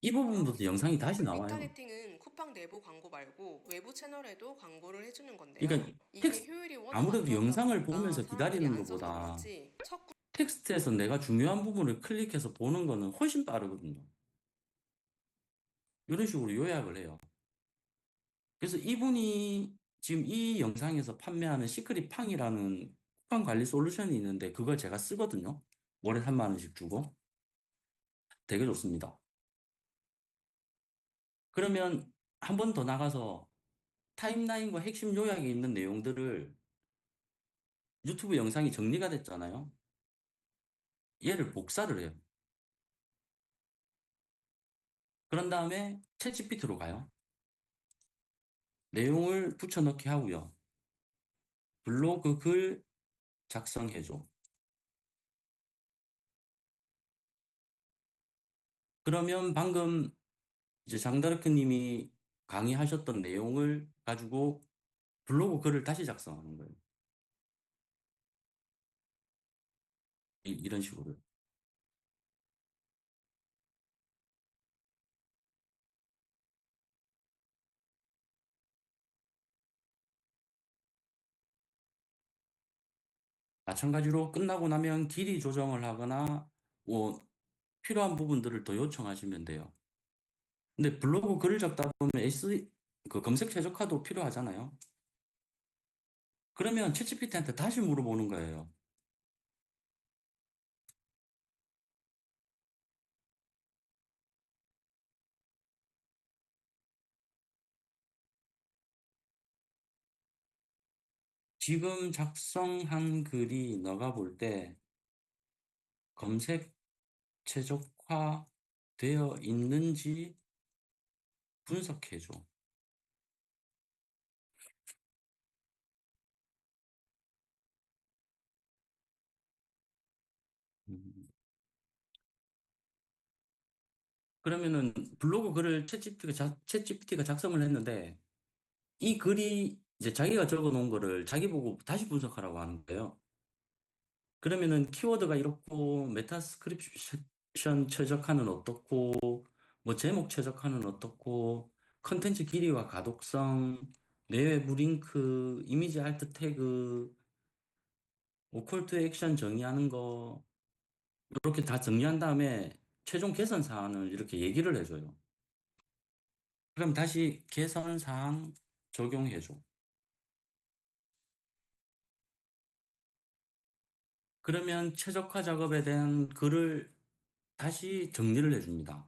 이 부분부터 영상이 다시 나와요. 리타게팅은 쿠팡 내부 광고 말고 외부 채널에도 광고를 해주는 건데요. 그러니까 이게 효율이 워낙 안 아무래도 좋았다 영상을 보니까 보면서 사람들이 기다리는 안 써서 것보다 그런지 첫 텍스트에서 내가 중요한 부분을 클릭해서 보는 거는 훨씬 빠르거든요. 이런 식으로 요약을 해요. 그래서 이분이 지금 이 영상에서 판매하는 시크릿 팡이라는 쿠팡 관리 솔루션이 있는데 그걸 제가 쓰거든요. 월에 3만 원씩 주고. 되게 좋습니다. 그러면 한 번 더 나가서 타임라인과 핵심 요약에 있는 내용들을 유튜브 영상이 정리가 됐잖아요. 얘를 복사를 해요. 그런 다음에 챗GPT로 가요. 내용을 붙여넣기 하고요. 블로그 글 작성해줘. 그러면 방금 이제 장다르크 님이 강의하셨던 내용을 가지고 블로그 글을 다시 작성하는 거예요. 이런 식으로. 마찬가지로 끝나고 나면 길이 조정을 하거나 뭐 필요한 부분들을 더 요청하시면 돼요. 근데 블로그 글을 적다 보면 그 검색 최적화도 필요하잖아요. 그러면 챗GPT한테 다시 물어보는 거예요. 지금 작성한 글이 너가 볼 때 검색 최적화 되어 있는지 분석해줘. 음. 그러면은 블로그 글을 챗GPT가 작성을 했는데 이 글이 이제 자기가 적어 놓은 거를 자기 보고 다시 분석하라고 하는 거예요. 그러면은 키워드가 이렇고 메타스크립션 최적화는 어떻고 뭐 제목 최적화는 어떻고 컨텐츠 길이와 가독성 내외부 링크 이미지 알트 태그 뭐 콜투 액션 정의하는 거 이렇게 다 정리한 다음에 최종 개선 사항을 이렇게 얘기를 해줘요. 그럼 다시 개선 사항 적용해줘. 그러면 최적화 작업에 대한 글을 다시 정리를 해줍니다.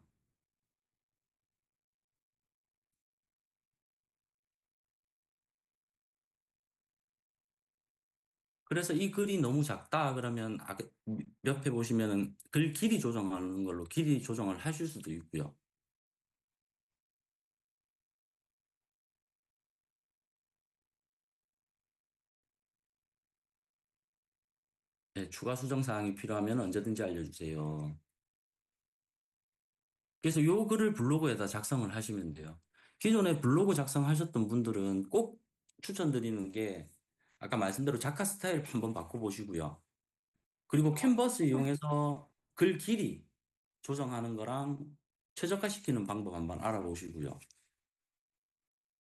그래서 이 글이 너무 작다 그러면 옆에 보시면은 글 길이 조정하는 걸로 길이 조정을 하실 수도 있고요. 네, 추가 수정 사항이 필요하면 언제든지 알려주세요. 그래서 요 글을 블로그에다 작성을 하시면 돼요. 기존에 블로그 작성하셨던 분들은 꼭 추천드리는 게 아까 말씀대로 작가 스타일 한번 바꿔보시고요. 그리고 캔버스 이용해서 글 길이 조정하는 거랑 최적화시키는 방법 한번 알아보시고요.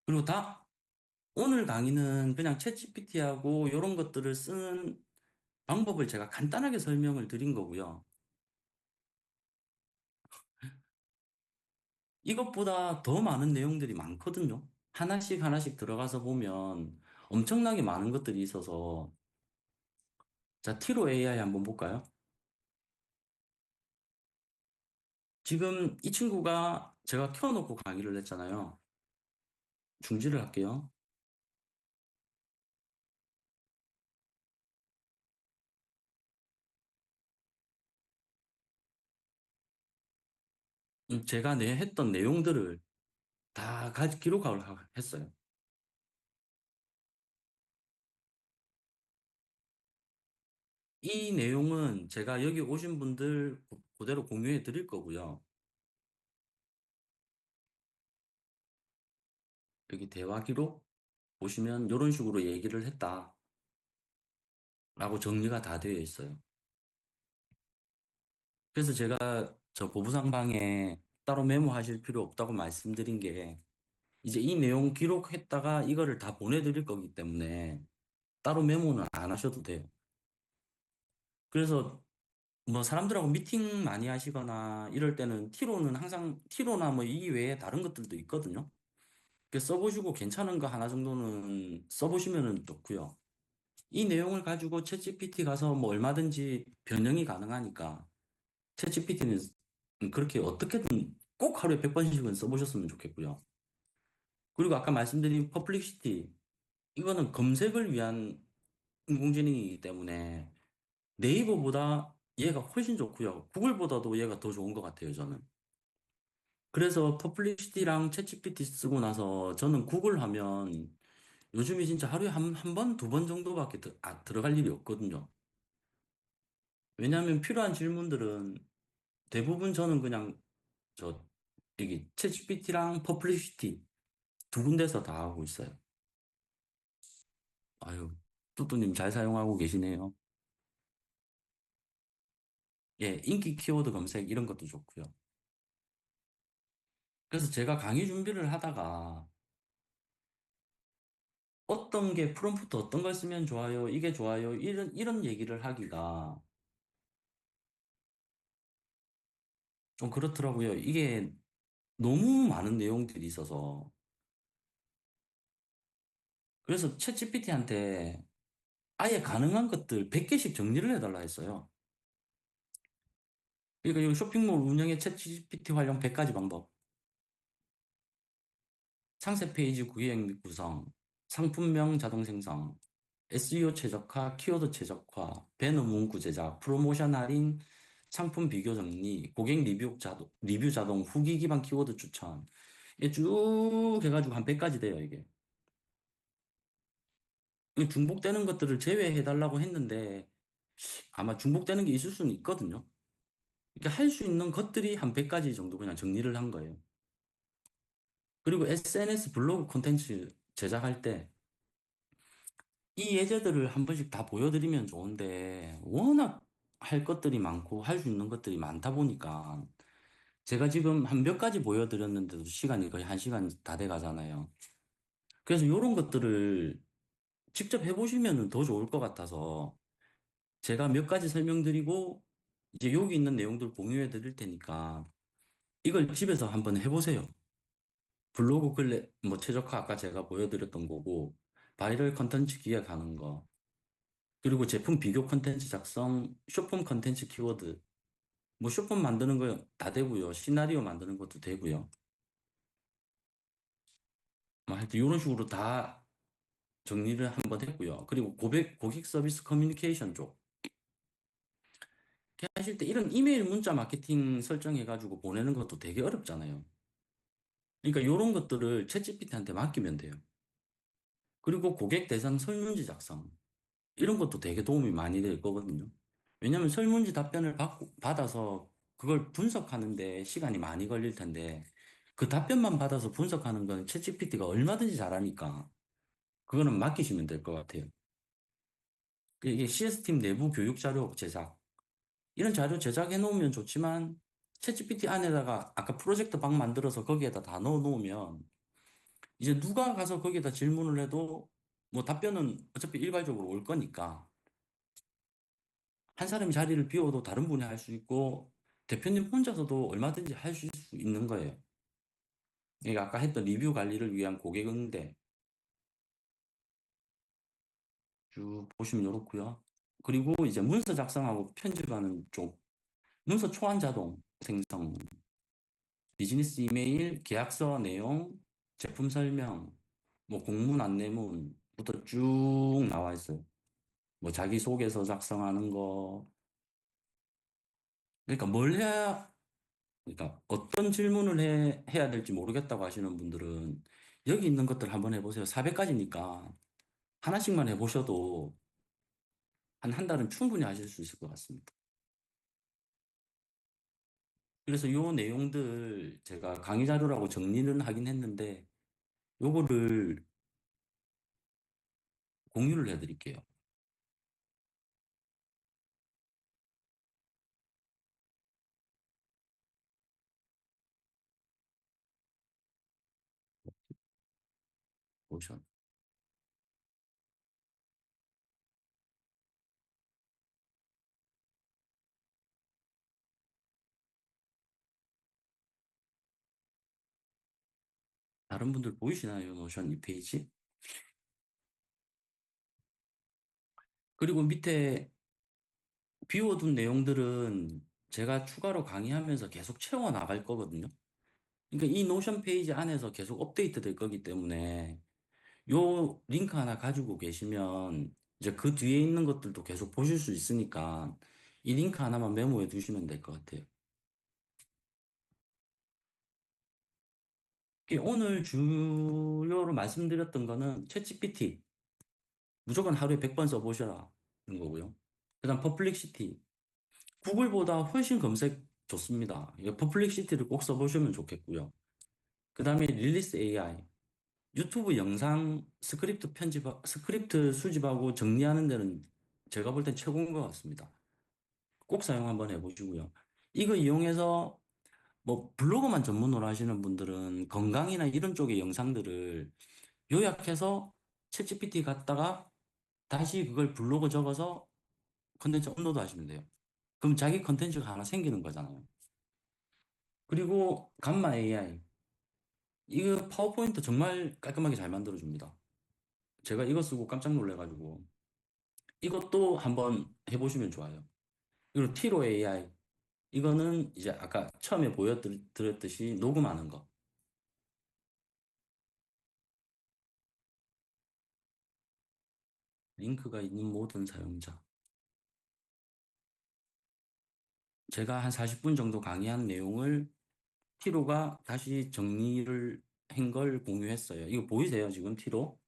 그리고 오늘 강의는 그냥 챗GPT하고 이런 것들을 쓰는 방법을 제가 간단하게 설명을 드린 거고요. 이것보다 더 많은 내용들이 많거든요. 하나씩 하나씩 들어가서 보면 엄청나게 많은 것들이 있어서 자, 티로 AI 한번 볼까요? 지금 이 친구가 제가 켜놓고 강의를 했잖아요. 중지를 할게요. 제가 했던 내용들을 다 기록을 했어요. 이 내용은 제가 여기 오신 분들 그대로 공유해 드릴 거고요. 여기 대화 기록 보시면 이런 식으로 얘기를 했다라고 정리가 다 되어 있어요. 그래서 제가 저 보부상방에 따로 메모하실 필요 없다고 말씀드린 게 이제 이 내용 기록했다가 이거를 다 보내드릴 거기 때문에 따로 메모는 안 하셔도 돼요. 그래서 뭐 사람들하고 미팅 많이 하시거나 이럴 때는 T로는 항상 T로나 뭐 이 외에 다른 것들도 있거든요. 써보시고 괜찮은 거 하나 정도는 써보시면 좋고요. 이 내용을 가지고 챗GPT 가서 뭐 얼마든지 변형이 가능하니까 챗GPT는 그렇게 어떻게든 꼭 하루에 100번씩은 써보셨으면 좋겠고요. 그리고 아까 말씀드린 퍼플릭시티 이거는 검색을 위한 인공지능이기 때문에 네이버보다 얘가 훨씬 좋고요. 구글보다도 얘가 더 좋은 것 같아요, 저는. 그래서 퍼플릭시티랑 챗GPT 쓰고 나서 저는 구글 하면 요즘에 진짜 하루에 한 번, 두 번 정도밖에 들어갈 일이 없거든요. 왜냐하면 필요한 질문들은 대부분 저는 그냥 저 여기 챗GPT랑 퍼플리시티 두 군데서 다 하고 있어요. 아유, 뚜뚜님 잘 사용하고 계시네요. 예, 인기 키워드 검색 이런 것도 좋고요. 그래서 제가 강의 준비를 하다가 어떤 게 프롬프트 어떤 걸 쓰면 좋아요, 이게 좋아요, 이런 얘기를 하기가 좀 그렇더라고요. 이게 너무 많은 내용들이 있어서. 그래서 챗GPT한테 아예 가능한 것들 100개씩 정리를 해달라 했어요. 그러니까 이 쇼핑몰 운영의 챗GPT 활용 100가지 방법. 상세 페이지 구획 및 구성, 상품명 자동 생성, SEO 최적화, 키워드 최적화, 배너 문구 제작, 프로모션 할인, 상품 비교 정리, 고객 리뷰 자동, 후기 기반 키워드 추천. 이게 쭉 해가지고 한 100가지 돼요, 이게. 이 중복되는 것들을 제외해달라고 했는데 아마 중복되는 게 있을 수는 있거든요. 그러니까 할 수 있는 것들이 한 100가지 정도 그냥 정리를 한 거예요. 그리고 SNS 블로그 콘텐츠 제작할 때 이 예제들을 한 번씩 다 보여드리면 좋은데 워낙 할 것들이 많고 할 수 있는 것들이 많다 보니까 제가 지금 한 몇 가지 보여드렸는데도 시간이 거의 1시간 다 돼 가잖아요. 그래서 이런 것들을 직접 해보시면 더 좋을 것 같아서 제가 몇 가지 설명드리고 이제 여기 있는 내용들 공유해 드릴 테니까 이걸 집에서 한번 해보세요. 블로그 글래, 뭐 최적화 아까 제가 보여드렸던 거고, 바이럴 컨텐츠 기획하는 거, 그리고 제품 비교 컨텐츠 작성, 쇼폼 컨텐츠 키워드, 뭐 쇼폼 만드는 거 다 되고요. 시나리오 만드는 것도 되고요. 뭐 하여튼 이런 식으로 다 정리를 한번 했고요. 그리고 고객 서비스 커뮤니케이션 쪽. 하실 때 이런 이메일 문자 마케팅 설정해가지고 보내는 것도 되게 어렵잖아요. 그러니까 이런 것들을 챗GPT한테 맡기면 돼요. 그리고 고객 대상 설문지 작성. 이런 것도 되게 도움이 많이 될 거거든요. 왜냐면 설문지 답변을 받아서 그걸 분석하는데 시간이 많이 걸릴 텐데 그 답변만 받아서 분석하는 건 챗GPT가 얼마든지 잘하니까 그거는 맡기시면 될 것 같아요. 이게 CS팀 내부 교육 자료 제작. 이런 자료 제작해 놓으면 좋지만 챗GPT 안에다가 아까 프로젝트 방 만들어서 거기에다 다 넣어 놓으면 이제 누가 가서 거기에다 질문을 해도 뭐 답변은 어차피 일괄적으로 올 거니까 한 사람이 자리를 비워도 다른 분이 할 수 있고 대표님 혼자서도 얼마든지 할 수 있는 거예요. 이게 아까 했던 리뷰 관리를 위한 고객 응대 쭉 보시면 이렇고요. 그리고 이제 문서 작성하고 편집하는 쪽 문서 초안 자동 생성 비즈니스 이메일, 계약서 내용, 제품 설명, 뭐 공문 안내문부터 쭉 나와 있어요. 뭐 자기소개서 작성하는 거. 그러니까 뭘 해야, 그러니까 어떤 질문을 해야 될지 모르겠다고 하시는 분들은 여기 있는 것들 한번 해보세요. 400가지니까 하나씩만 해보셔도 한 달은 충분히 하실 수 있을 것 같습니다. 그래서 요 내용들 제가 강의 자료라고 정리는 하긴 했는데 요거를 공유를 해드릴게요. 보셔. 다른 분들 보이시나요? 노션 이 페이지? 그리고 밑에 비워둔 내용들은 제가 추가로 강의하면서 계속 채워 나갈 거거든요. 그러니까 이 노션 페이지 안에서 계속 업데이트 될 거기 때문에 요 링크 하나 가지고 계시면 이제 그 뒤에 있는 것들도 계속 보실 수 있으니까 이 링크 하나만 메모해 두시면 될 것 같아요. 오늘 주요로 말씀드렸던 거는 챗GPT 무조건 하루에 100번 써보셔라 는 거고요. 그다음 퍼플릭시티 구글보다 훨씬 검색 좋습니다. 이거 퍼플릭시티를 꼭 써보시면 좋겠고요. 그 다음에 릴리스 AI 유튜브 영상 스크립트 수집하고 정리하는 데는 제가 볼 땐 최고인 것 같습니다. 꼭 사용 한번 해보시고요. 이거 이용해서 뭐 블로그만 전문으로 하시는 분들은 건강이나 이런 쪽의 영상들을 요약해서 챗GPT 갖다가 다시 그걸 블로그 적어서 컨텐츠 업로드 하시면 돼요. 그럼 자기 컨텐츠가 하나 생기는 거잖아요. 그리고 감마 AI 이거 파워포인트 정말 깔끔하게 잘 만들어줍니다. 제가 이거 쓰고 깜짝 놀래가지고 이것도 한번 해보시면 좋아요. 그리고 티로 AI 이거는 이제 아까 처음에 보여드렸듯이 녹음하는 거. 링크가 있는 모든 사용자. 제가 한 40분 정도 강의한 내용을 티로가 다시 정리를 한 걸 공유했어요. 이거 보이세요? 지금 티로?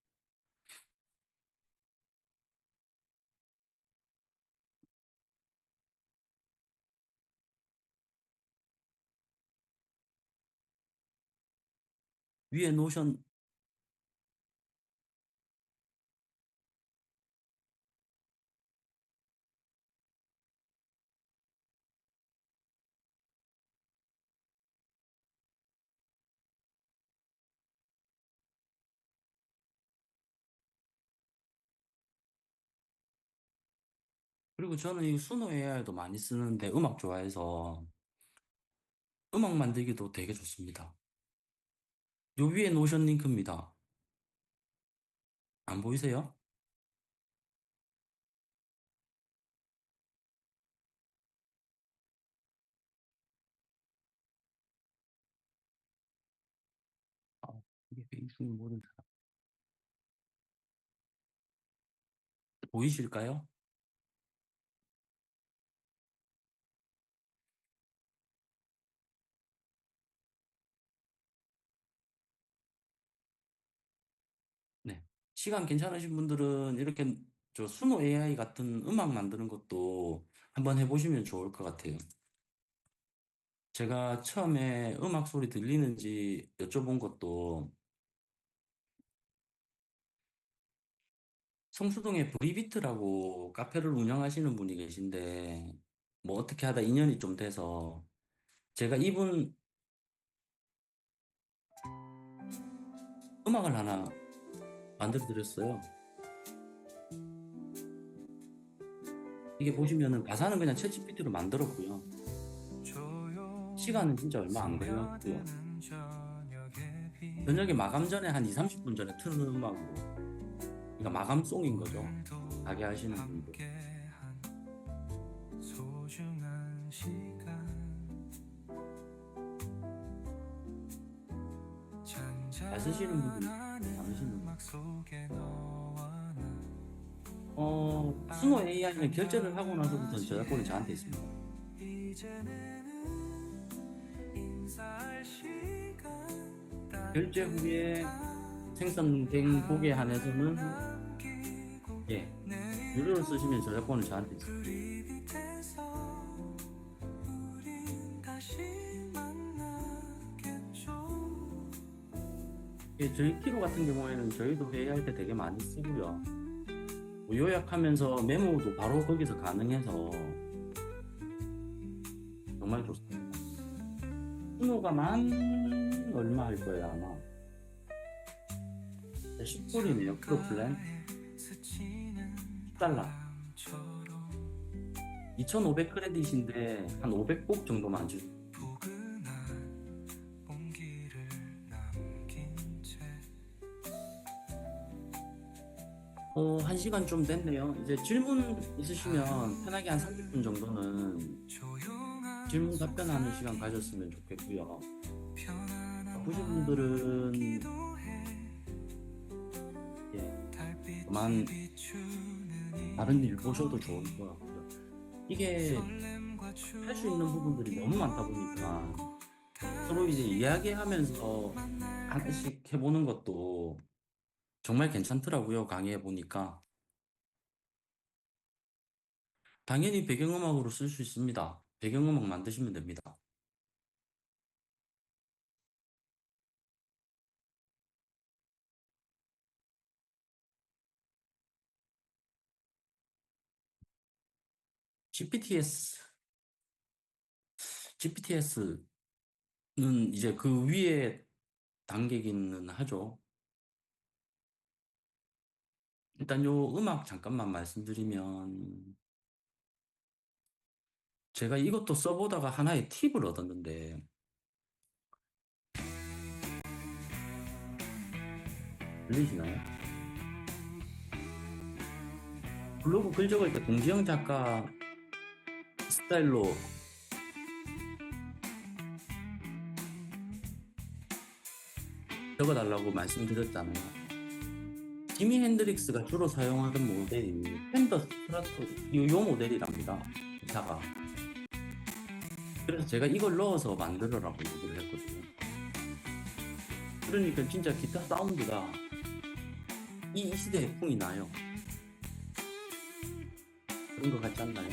위에 노션 그리고 저는 이 수노 AI도 많이 쓰는데 음악 좋아해서 음악 만들기도 되게 좋습니다. 요 위에 노션 링크입니다. 안 보이세요? 아, 이게 페이스북 모든 사람. 보이실까요? 네. 시간 괜찮으신 분들은 이렇게 저 수노 AI 같은 음악 만드는 것도 한번 해보시면 좋을 것 같아요. 제가 처음에 음악 소리 들리는지 여쭤본 것도 성수동에 브리비트라고 카페를 운영하시는 분이 계신데 뭐 어떻게 하다 인연이 좀 돼서 제가 이분 음악을 하나 만들어 드렸어요. 이게 보시면은 가사는 그냥 챗GPT로 만들었고요. 시간은 진짜 얼마 안 걸렸고요. 저녁에 마감 전에 한 2, 30분 전에 트는 음악으로. 그러니까 마감송인 거죠. 가게 하시는 분들. 잘 쓰시는 분들이 많으시는 것 수노 AI는 결제를 하고 나서부터는 저작권이 저한테 있습니다. 결제 후에 생성된 곡에 한해서는 예, 유료로 쓰시면 저작권은 저한테 있습니다. 예, 저희 키로 같은 경우에는 저희도 회의할 때 되게 많이 쓰고요. 뭐 요약하면서 메모도 바로 거기서 가능해서 정말 좋습니다. 수노가 만 얼마 할 거예요 아마. 10불이네요 프로 플랜. $10. 2,500 크레딧인데 한 500곡 정도만 주. 한 시간 좀 됐네요. 이제 질문 있으시면 편하게 한 30분 정도는 질문 답변하는 시간 가졌으면 좋겠고요. 바쁘신 분들은 예, 그만 다른 일 보셔도 좋을 것 같고요. 이게 할 수 있는 부분들이 너무 많다 보니까 서로 이제 이야기하면서 하나씩 해보는 것도 정말 괜찮더라고요. 강의해 보니까. 당연히 배경음악으로 쓸 수 있습니다. 배경음악 만드시면 됩니다. GPTS는 이제 그 위에 단계기는 하죠. 일단 요 음악 잠깐만 말씀드리면 제가 이것도 써보다가 하나의 팁을 얻었는데 들리시나요? 블로그 글 적을 때 공지영 작가 스타일로 적어달라고 말씀드렸잖아요. 지미 핸드릭스가 주로 사용하던 모델이 펜더 스트라토 요 모델이랍니다. 기타가. 그래서 제가 이걸 넣어서 만들어라고 얘기를 했거든요. 그러니까 진짜 기타 사운드가 이 시대에 풍이 나요. 그런 것 같지 않나요?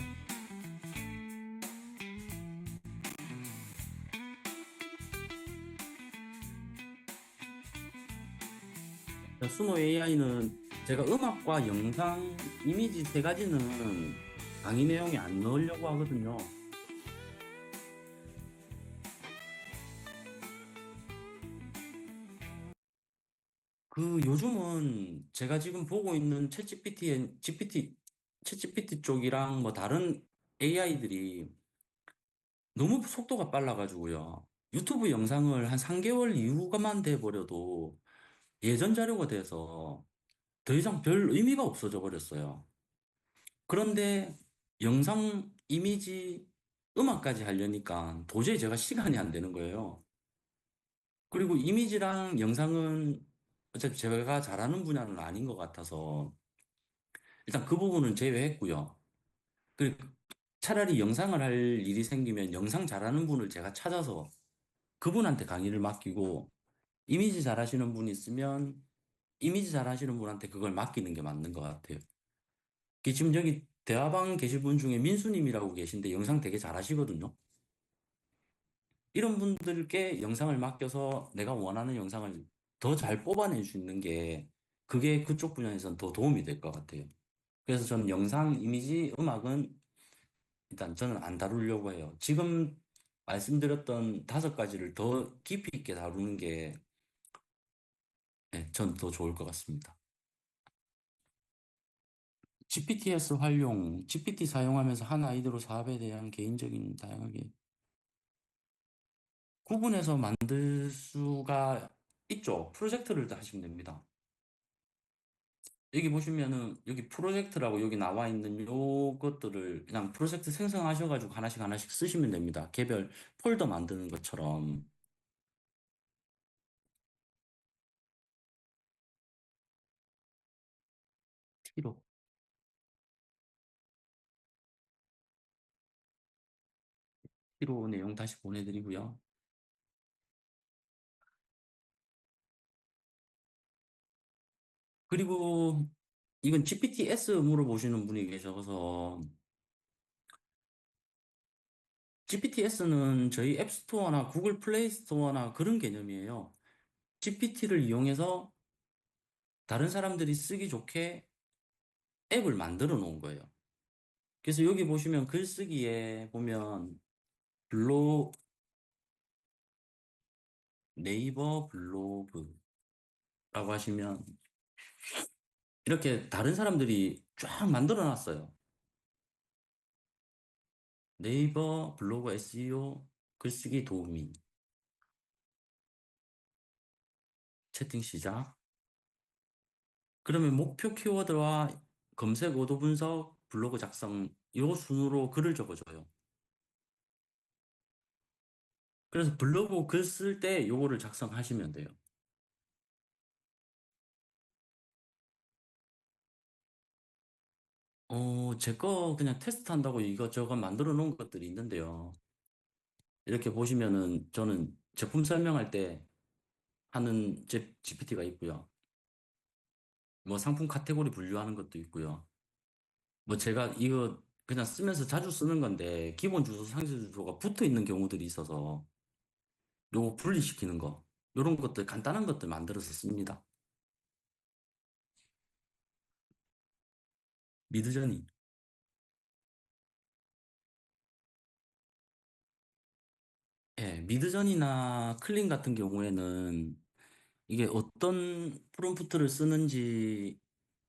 수노 AI는 제가 음악과 영상, 이미지 세 가지는 강의 내용에 안 넣으려고 하거든요. 요즘은 제가 지금 보고 있는 챗GPT 쪽이랑 뭐 다른 AI들이 너무 속도가 빨라가지고요. 유튜브 영상을 한 3개월 이후가만 돼버려도 예전 자료가 돼서 더 이상 별 의미가 없어져 버렸어요. 그런데 영상, 이미지, 음악까지 하려니까 도저히 제가 시간이 안 되는 거예요. 그리고 이미지랑 영상은 어차피 제가 잘하는 분야는 아닌 것 같아서 일단 그 부분은 제외했고요. 그리고 차라리 영상을 할 일이 생기면 영상 잘하는 분을 제가 찾아서 그분한테 강의를 맡기고 이미지 잘하시는 분이 있으면 이미지 잘하시는 분한테 그걸 맡기는 게 맞는 것 같아요. 지금 여기 대화방 계실 분 중에 민수님이라고 계신데 영상 되게 잘하시거든요. 이런 분들께 영상을 맡겨서 내가 원하는 영상을 더 잘 뽑아낼 수 있는 게 그게 그쪽 분야에선 더 도움이 될 것 같아요. 그래서 저는 영상, 이미지, 음악은 일단 저는 안 다루려고 해요. 지금 말씀드렸던 5가지를 더 깊이 있게 다루는 게 전 더 좋을 것 같습니다. GPTS 활용, GPT 사용하면서 한 아이디로 사업에 대한 개인적인 다양하게 구분해서 만들 수가 있죠. 프로젝트를 다 하시면 됩니다. 여기 보시면은 여기 프로젝트라고 여기 나와 있는 요것들을 그냥 프로젝트 생성하셔가지고 하나씩 하나씩 쓰시면 됩니다. 개별 폴더 만드는 것처럼. T로. T로 내용 다시 보내드리고요. 그리고 이건 GPTS 물어보시는 분이 계셔서 GPTS는 저희 앱스토어나 구글 플레이 스토어나 그런 개념이에요. GPT를 이용해서 다른 사람들이 쓰기 좋게 앱을 만들어 놓은 거예요. 그래서 여기 보시면 글쓰기에 보면 블로 네이버 블로그라고 하시면 이렇게 다른 사람들이 쫙 만들어 놨어요. 네이버 블로그 SEO 글쓰기 도우미 채팅 시작. 그러면 목표 키워드와 검색 오도 분석, 블로그 작성 요 순으로 글을 적어줘요. 그래서 블로그 글 쓸 때 요거를 작성하시면 돼요. 제 거 그냥 테스트 한다고 이것저것 만들어 놓은 것들이 있는데요. 이렇게 보시면은 저는 제품 설명할 때 하는 GPT가 있고요. 뭐 상품 카테고리 분류하는 것도 있고요. 뭐 제가 이거 그냥 쓰면서 자주 쓰는 건데 기본 주소, 상세 주소가 붙어 있는 경우들이 있어서 요거 분리시키는 거 요런 것들 간단한 것들 만들어서 씁니다. 미드저니. 예, 미드저니나 클린 같은 경우에는 이게 어떤 프롬프트를 쓰는지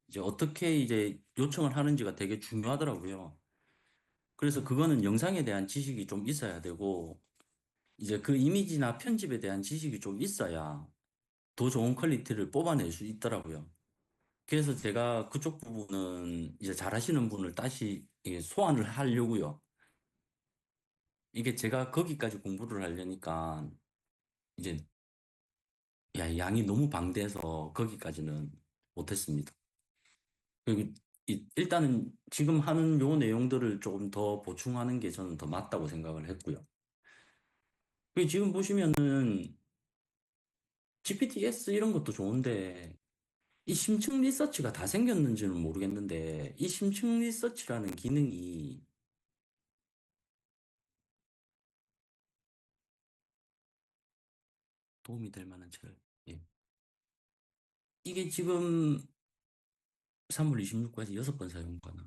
이제 어떻게 이제 요청을 하는지가 되게 중요하더라고요. 그래서 그거는 영상에 대한 지식이 좀 있어야 되고 이제 그 이미지나 편집에 대한 지식이 좀 있어야 더 좋은 퀄리티를 뽑아낼 수 있더라고요. 그래서 제가 그쪽 부분은 이제 잘하시는 분을 다시 이게 소환을 하려고요. 이게 제가 거기까지 공부를 하려니까 이제 양이 너무 방대해서 거기까지는 못했습니다. 그리고 일단은 지금 하는 요 내용들을 조금 더 보충하는 게 저는 더 맞다고 생각을 했고요. 그리고 지금 보시면은 GPTS 이런 것도 좋은데 이 심층 리서치가 다 생겼는지는 모르겠는데 이 심층 리서치라는 기능이 도움이 될 만한 책. 예. 이게 지금 3월 26일까지 6번 사용 가능.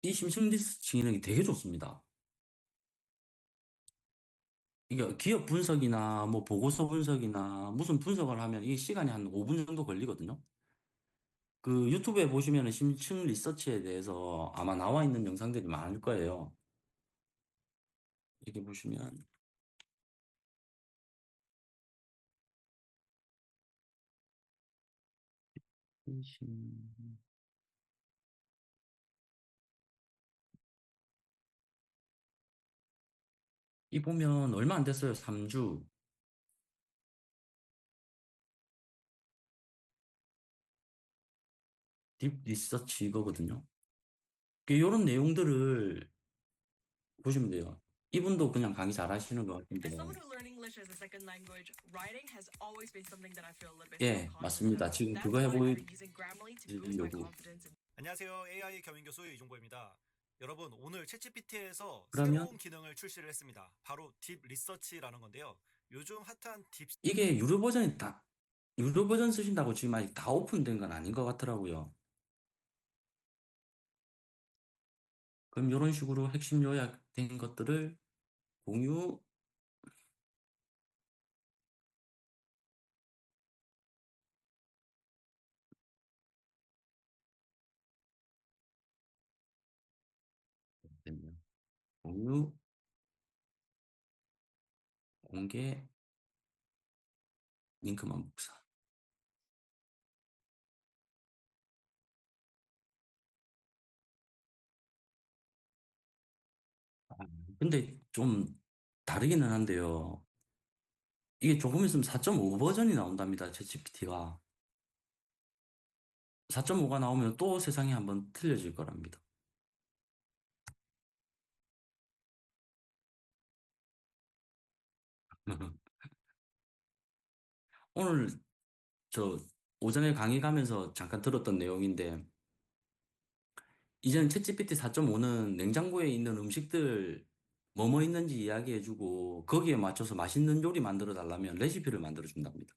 이 심층 리서치 기능이 되게 좋습니다. 이게 기업 분석이나 뭐 보고서 분석이나 무슨 분석을 하면 이 시간이 한 5분 정도 걸리거든요. 그 유튜브에 보시면 심층 리서치에 대해서 아마 나와 있는 영상들이 많을 거예요. 여기 보시면 이 보면 얼마 안 됐어요. 3주. 딥 리서치 이거거든요. 이런 내용들을 보시면 돼요. 이분도 그냥 강의 잘 하시는 것 같은데. As someone who learned English as a second language, writing has always been something that I feel a little bit 예, self-conscious 맞습니다. of. 지금 That's 그거 why I've 해보이 been using Grammarly to boost my 여부. confidence in 안녕하세요. AI 겸임교수 이종보입니다. 여러분, 오늘 챗GPT에서 그러면- 새로운 기능을 출시를 했습니다. 바로 딥 리서치라는 건데요. 요즘 핫한 딥 이게 유료 버전이 유료 버전 쓰신다고 지금 아직 다 오픈된 건 아닌 것 같더라고요. 그럼 이런 식으로 핵심 요약된 것들을 공유, 공유, 공개, 링크만 복사. 근데 좀 다르기는 한데요. 이게 조금 있으면 4.5 버전이 나온답니다. 챗GPT가. 4.5가 나오면 또 세상이 한번 틀려질 거랍니다. 오늘 저 오전에 강의 가면서 잠깐 들었던 내용인데 이제는 챗GPT 4.5는 냉장고에 있는 음식들 뭐뭐 있는지 이야기해주고 거기에 맞춰서 맛있는 요리 만들어 달라면 레시피를 만들어 준답니다.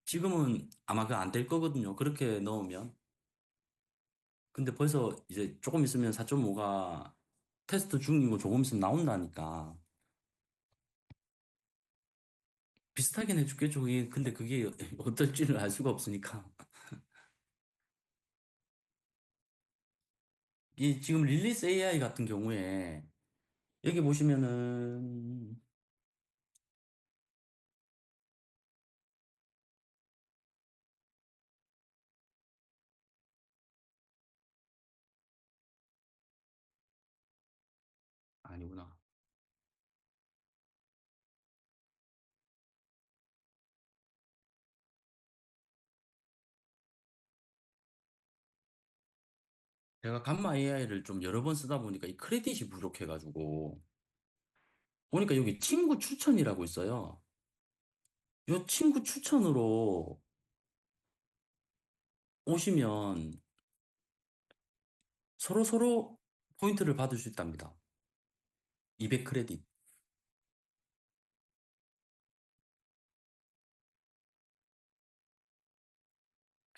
지금은 아마 그 안 될 거거든요. 그렇게 넣으면. 근데 벌써 이제 조금 있으면 4.5가 테스트 중이고 조금 있으면 나온다니까. 비슷하긴 해주겠죠. 근데 그게 어떨지를 알 수가 없으니까. 이 지금 릴리스 AI 같은 경우에 여기 보시면은 아니구나. 제가 감마 AI를 좀 여러 번 쓰다 보니까 이 크레딧이 부족해가지고 보니까 여기 친구 추천이라고 있어요. 이 친구 추천으로 오시면 서로 포인트를 받을 수 있답니다. 200 크레딧.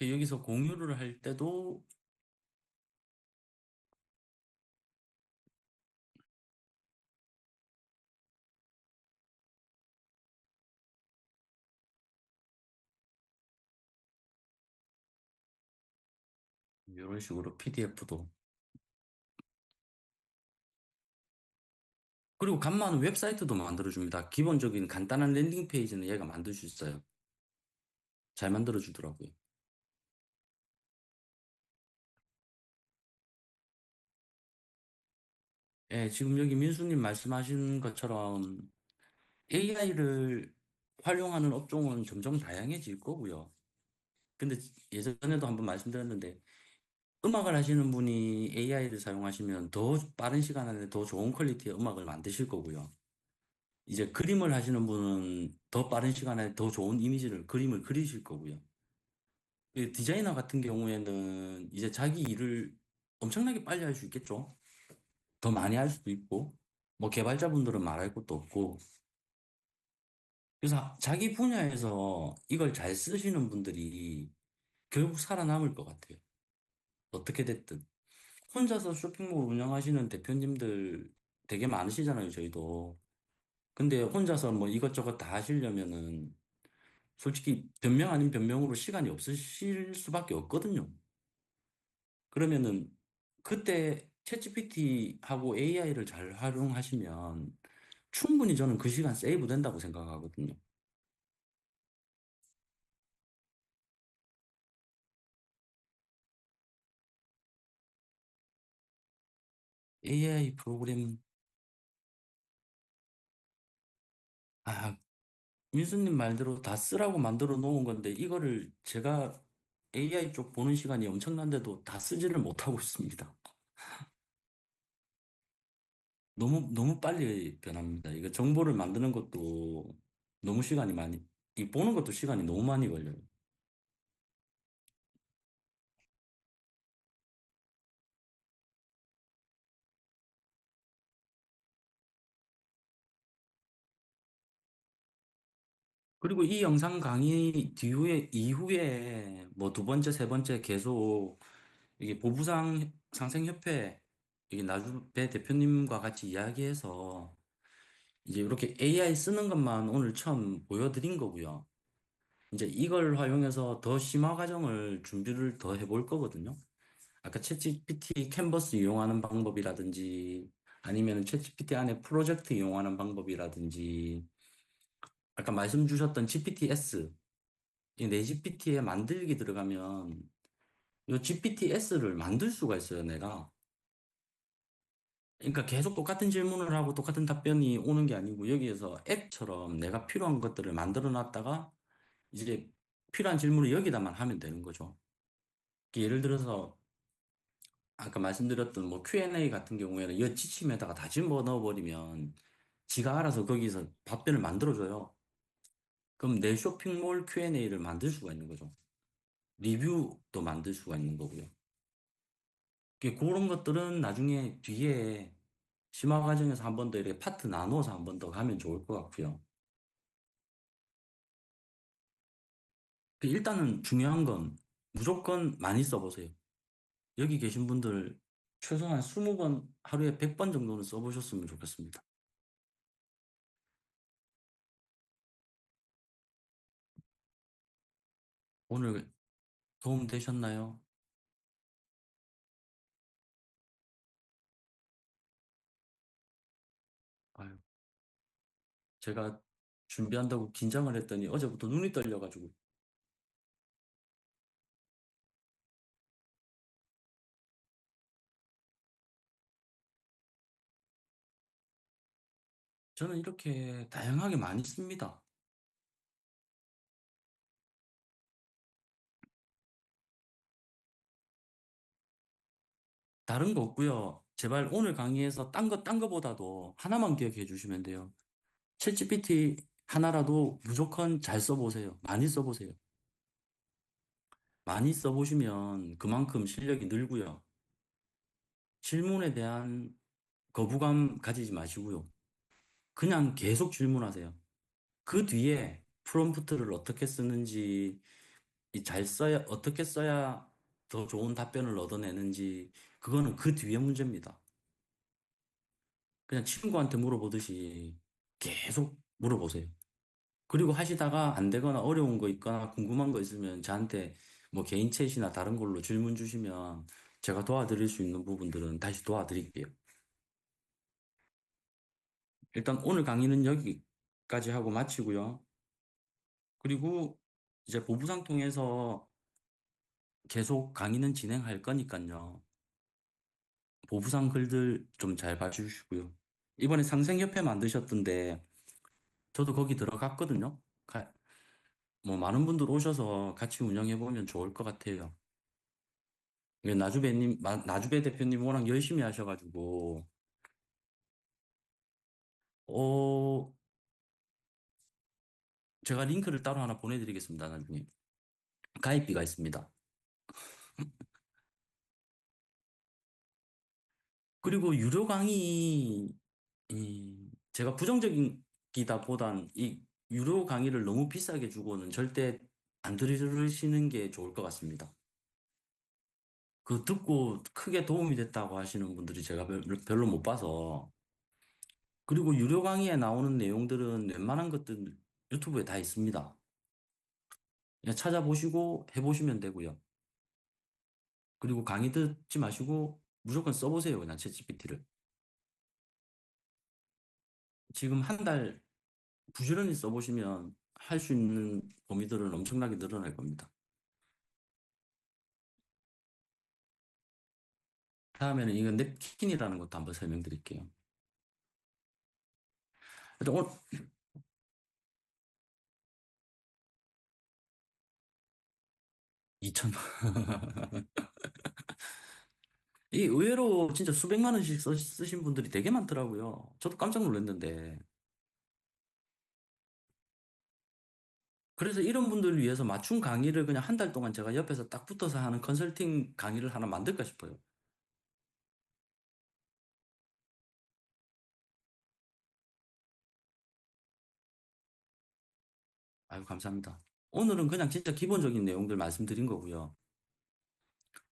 여기서 공유를 할 때도 이런 식으로 PDF도 그리고 간만은 웹사이트도 만들어줍니다. 기본적인 간단한 랜딩 페이지는 얘가 만들 수 있어요. 잘 만들어주더라고요. 예, 지금 여기 민수님 말씀하신 것처럼 AI를 활용하는 업종은 점점 다양해질 거고요. 근데 예전에도 한번 말씀드렸는데 음악을 하시는 분이 AI를 사용하시면 더 빠른 시간 안에 더 좋은 퀄리티의 음악을 만드실 거고요. 이제 그림을 하시는 분은 더 빠른 시간에 더 좋은 그림을 그리실 거고요. 이 디자이너 같은 경우에는 이제 자기 일을 엄청나게 빨리 할 수 있겠죠. 더 많이 할 수도 있고, 뭐 개발자분들은 말할 것도 없고. 그래서 자기 분야에서 이걸 잘 쓰시는 분들이 결국 살아남을 것 같아요. 어떻게 됐든. 혼자서 쇼핑몰 운영하시는 대표님들 되게 많으시잖아요, 저희도. 근데 혼자서 뭐 이것저것 다 하시려면은 솔직히 변명 아닌 변명으로 시간이 없으실 수밖에 없거든요. 그러면은 그때 챗GPT하고 AI를 잘 활용하시면 충분히 저는 그 시간 세이브 된다고 생각하거든요. AI 프로그램, 아, 민수님 말대로 다 쓰라고 만들어 놓은 건데, 이거를 제가 AI 쪽 보는 시간이 엄청난데도 다 쓰지를 못하고 있습니다. 너무 빨리 변합니다. 이거 정보를 만드는 것도 너무 시간이 많이, 이 보는 것도 시간이 너무 많이 걸려요. 그리고 이 영상 강의 이후에 뭐 두 번째, 세 번째 계속 이게 보부상 상생협회 이게 나주배 대표님과 같이 이야기해서 이제 이렇게 AI 쓰는 것만 오늘 처음 보여드린 거고요. 이제 이걸 활용해서 더 심화 과정을 준비를 더 해볼 거거든요. 아까 챗GPT 캔버스 이용하는 방법이라든지 아니면 챗GPT 안에 프로젝트 이용하는 방법이라든지 아까 말씀 주셨던 GPTS 이 내 GPT에 만들기 들어가면 이 GPTS를 만들 수가 있어요, 내가. 그러니까 계속 똑같은 질문을 하고 똑같은 답변이 오는 게 아니고 여기에서 앱처럼 내가 필요한 것들을 만들어 놨다가 이제 필요한 질문을 여기다만 하면 되는 거죠. 예를 들어서 아까 말씀드렸던 뭐 Q&A 같은 경우에는 이 지침에다가 다 집어 넣어버리면 지가 알아서 거기서 답변을 만들어줘요. 그럼 내 쇼핑몰 Q&A를 만들 수가 있는 거죠. 리뷰도 만들 수가 있는 거고요. 그런 것들은 나중에 뒤에 심화 과정에서 한 번 더 이렇게 파트 나눠서 한 번 더 가면 좋을 것 같고요. 일단은 중요한 건 무조건 많이 써보세요. 여기 계신 분들 최소한 20번, 하루에 100번 정도는 써보셨으면 좋겠습니다. 오늘 도움 되셨나요? 아유, 제가 준비한다고 긴장을 했더니 어제부터 눈이 떨려가지고 저는 이렇게 다양하게 많이 씁니다. 다른 거 없고요. 제발 오늘 강의에서 딴 거보다도 하나만 기억해 주시면 돼요. 챗GPT 하나라도 무조건 잘 써보세요. 많이 써보세요. 많이 써보시면 그만큼 실력이 늘고요. 질문에 대한 거부감 가지지 마시고요. 그냥 계속 질문하세요. 그 뒤에 프롬프트를 어떻게 쓰는지, 어떻게 써야 더 좋은 답변을 얻어내는지, 그거는 그 뒤에 문제입니다. 그냥 친구한테 물어보듯이 계속 물어보세요. 그리고 하시다가 안 되거나 어려운 거 있거나 궁금한 거 있으면 저한테 뭐 개인 챗이나 다른 걸로 질문 주시면 제가 도와드릴 수 있는 부분들은 다시 도와드릴게요. 일단 오늘 강의는 여기까지 하고 마치고요. 그리고 이제 보부상 통해서 계속 강의는 진행할 거니까요. 보부상 글들 좀 잘 봐주시고요. 이번에 상생협회 만드셨던데 저도 거기 들어갔거든요. 뭐 많은 분들 오셔서 같이 운영해보면 좋을 것 같아요. 이게 나주배 대표님 워낙 열심히 하셔가지고, 어, 제가 링크를 따로 하나 보내드리겠습니다, 나중에. 가입비가 있습니다. 그리고 유료 강의, 제가 부정적이다 보단 이 유료 강의를 너무 비싸게 주고는 절대 안 들으시는 게 좋을 것 같습니다. 그 듣고 크게 도움이 됐다고 하시는 분들이 제가 별로 못 봐서. 그리고 유료 강의에 나오는 내용들은 웬만한 것들 유튜브에 다 있습니다. 그냥 찾아보시고 해보시면 되고요. 그리고 강의 듣지 마시고 무조건 써보세요, 그냥 챗GPT를. 지금 한 달 부지런히 써보시면 할 수 있는 범위들은 엄청나게 늘어날 겁니다. 다음에는 이거 냅킨이라는 것도 한번 설명드릴게요. 일단 오늘 2천만. 이 의외로 진짜 수백만 원씩 쓰신 분들이 되게 많더라고요. 저도 깜짝 놀랐는데. 그래서 이런 분들을 위해서 맞춤 강의를 그냥 한 달 동안 제가 옆에서 딱 붙어서 하는 컨설팅 강의를 하나 만들까 싶어요. 아유, 감사합니다. 오늘은 그냥 진짜 기본적인 내용들 말씀드린 거고요.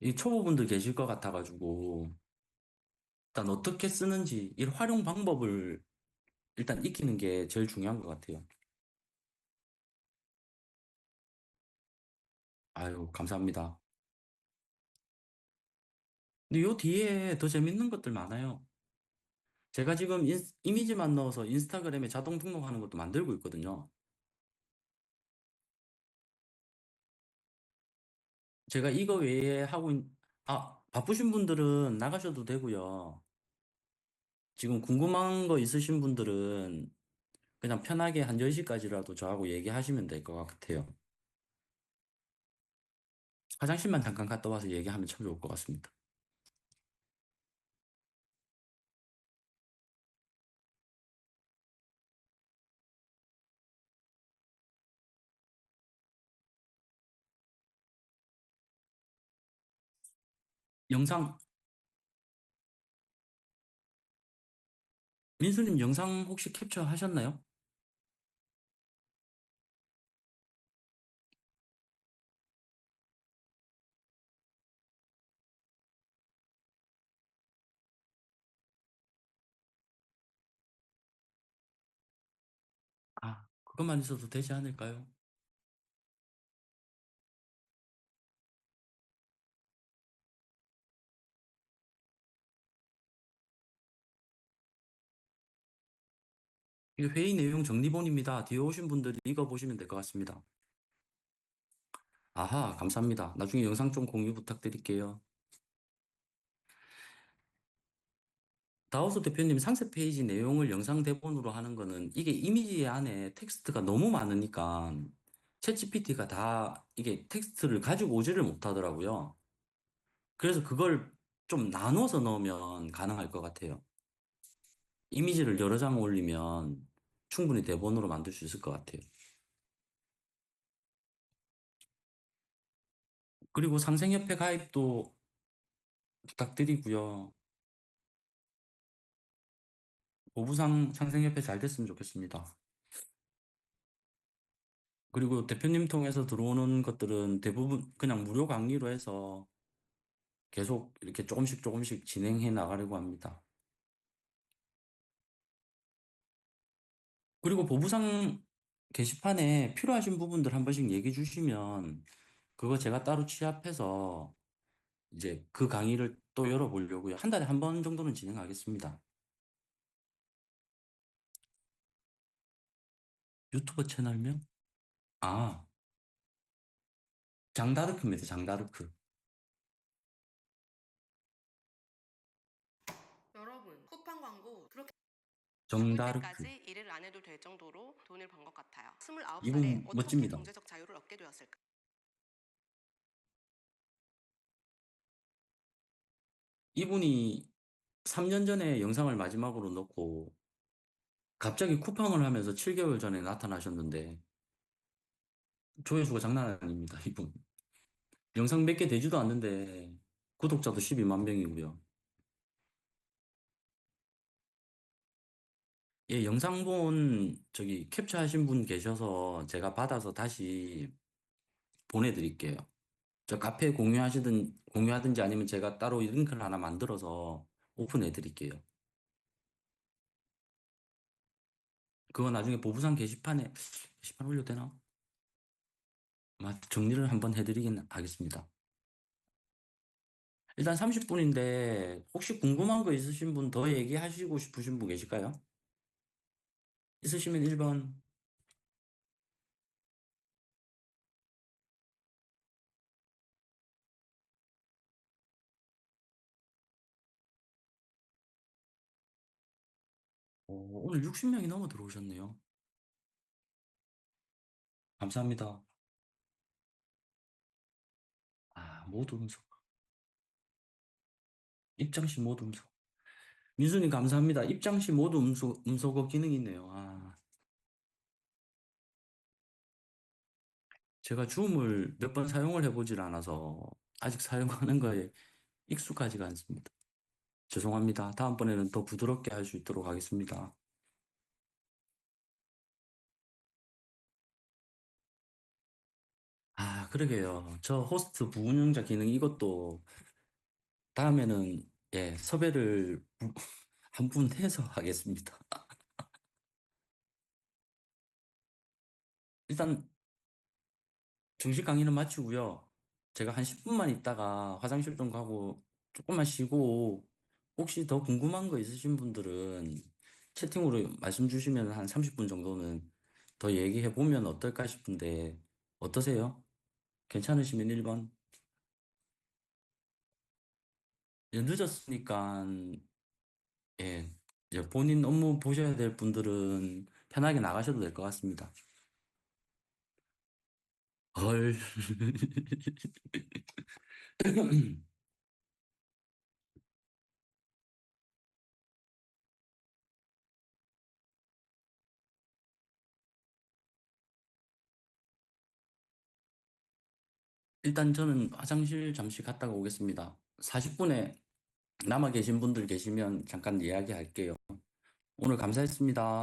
이 초보분들 계실 것 같아가지고, 일단 어떻게 쓰는지, 이 활용 방법을 일단 익히는 게 제일 중요한 것 같아요. 아유, 감사합니다. 근데 요 뒤에 더 재밌는 것들 많아요. 제가 지금 이미지만 넣어서 인스타그램에 자동 등록하는 것도 만들고 있거든요. 제가 이거 외에 바쁘신 분들은 나가셔도 되고요. 지금 궁금한 거 있으신 분들은 그냥 편하게 한 10시까지라도 저하고 얘기하시면 될 것 같아요. 화장실만 잠깐 갔다 와서 얘기하면 참 좋을 것 같습니다. 영상, 민수님 영상 혹시 캡처 하셨나요? 아, 그것만 있어도 되지 않을까요? 이게 회의 내용 정리본입니다. 뒤에 오신 분들이 읽어보시면 될 것 같습니다. 아하, 감사합니다. 나중에 영상 좀 공유 부탁드릴게요. 다우소 대표님 상세 페이지 내용을 영상 대본으로 하는 거는 이게 이미지 안에 텍스트가 너무 많으니까 챗GPT가 다 이게 텍스트를 가지고 오지를 못하더라고요. 그래서 그걸 좀 나눠서 넣으면 가능할 것 같아요. 이미지를 여러 장 올리면 충분히 대본으로 만들 수 있을 것 같아요. 그리고 상생협회 가입도 부탁드리고요. 보부상 상생협회 잘 됐으면 좋겠습니다. 그리고 대표님 통해서 들어오는 것들은 대부분 그냥 무료 강의로 해서 계속 이렇게 조금씩 조금씩 진행해 나가려고 합니다. 그리고 보부상 게시판에 필요하신 부분들 한 번씩 얘기해 주시면 그거 제가 따로 취합해서 이제 그 강의를 또 열어보려고요. 한 달에 한 번 정도는 진행하겠습니다. 유튜버 채널명? 아, 장다르크입니다. 장다르크. 여러분, 쿠팡 광고 그렇게 죽을 정다르크. 때까지 일을 안 해도 될 정도로 돈을 번 것 같아요. 29살에 이분 어떻게 멋집니다. 경제적 자유를 얻게 되었을까? 이분이 3년 전에 영상을 마지막으로 넣고 갑자기 쿠팡을 하면서 7개월 전에 나타나셨는데 조회수가 장난 아닙니다, 이분. 영상 몇 개 되지도 않는데 구독자도 12만 명이고요. 예, 영상 본 저기 캡처하신 분 계셔서 제가 받아서 다시 보내드릴게요. 저 카페에 공유하든지 아니면 제가 따로 링크를 하나 만들어서 오픈해드릴게요. 그거 나중에 보부상 게시판 올려도 되나? 정리를 한번 해드리긴 하겠습니다. 일단 30분인데 혹시 궁금한 거 있으신 분 더 얘기하시고 싶으신 분 계실까요? 있으시면 1번. 오늘 60명이 넘어 들어오셨네요. 감사합니다. 모두 음성. 입장 시 모두 음성. 민수님 감사합니다. 입장 시 모두 음소거 기능이 있네요. 제가 줌을 몇 번 사용을 해보질 않아서 아직 사용하는 거에 익숙하지가 않습니다. 죄송합니다. 다음번에는 더 부드럽게 할 수 있도록 하겠습니다. 그러게요. 저 호스트 부운영자 기능 이것도 다음에는 섭외를 한 분 해서 하겠습니다. 일단 정식 강의는 마치고요. 제가 한 10분만 있다가 화장실 좀 가고 조금만 쉬고 혹시 더 궁금한 거 있으신 분들은 채팅으로 말씀 주시면 한 30분 정도는 더 얘기해 보면 어떨까 싶은데 어떠세요? 괜찮으시면 1번. 늦었으니까 예, 이제 본인 업무 보셔야 될 분들은 편하게 나가셔도 될 것 같습니다. 헐. 일단 저는 화장실 잠시 갔다가 오겠습니다. 40분에 남아 계신 분들 계시면 잠깐 이야기할게요. 오늘 감사했습니다.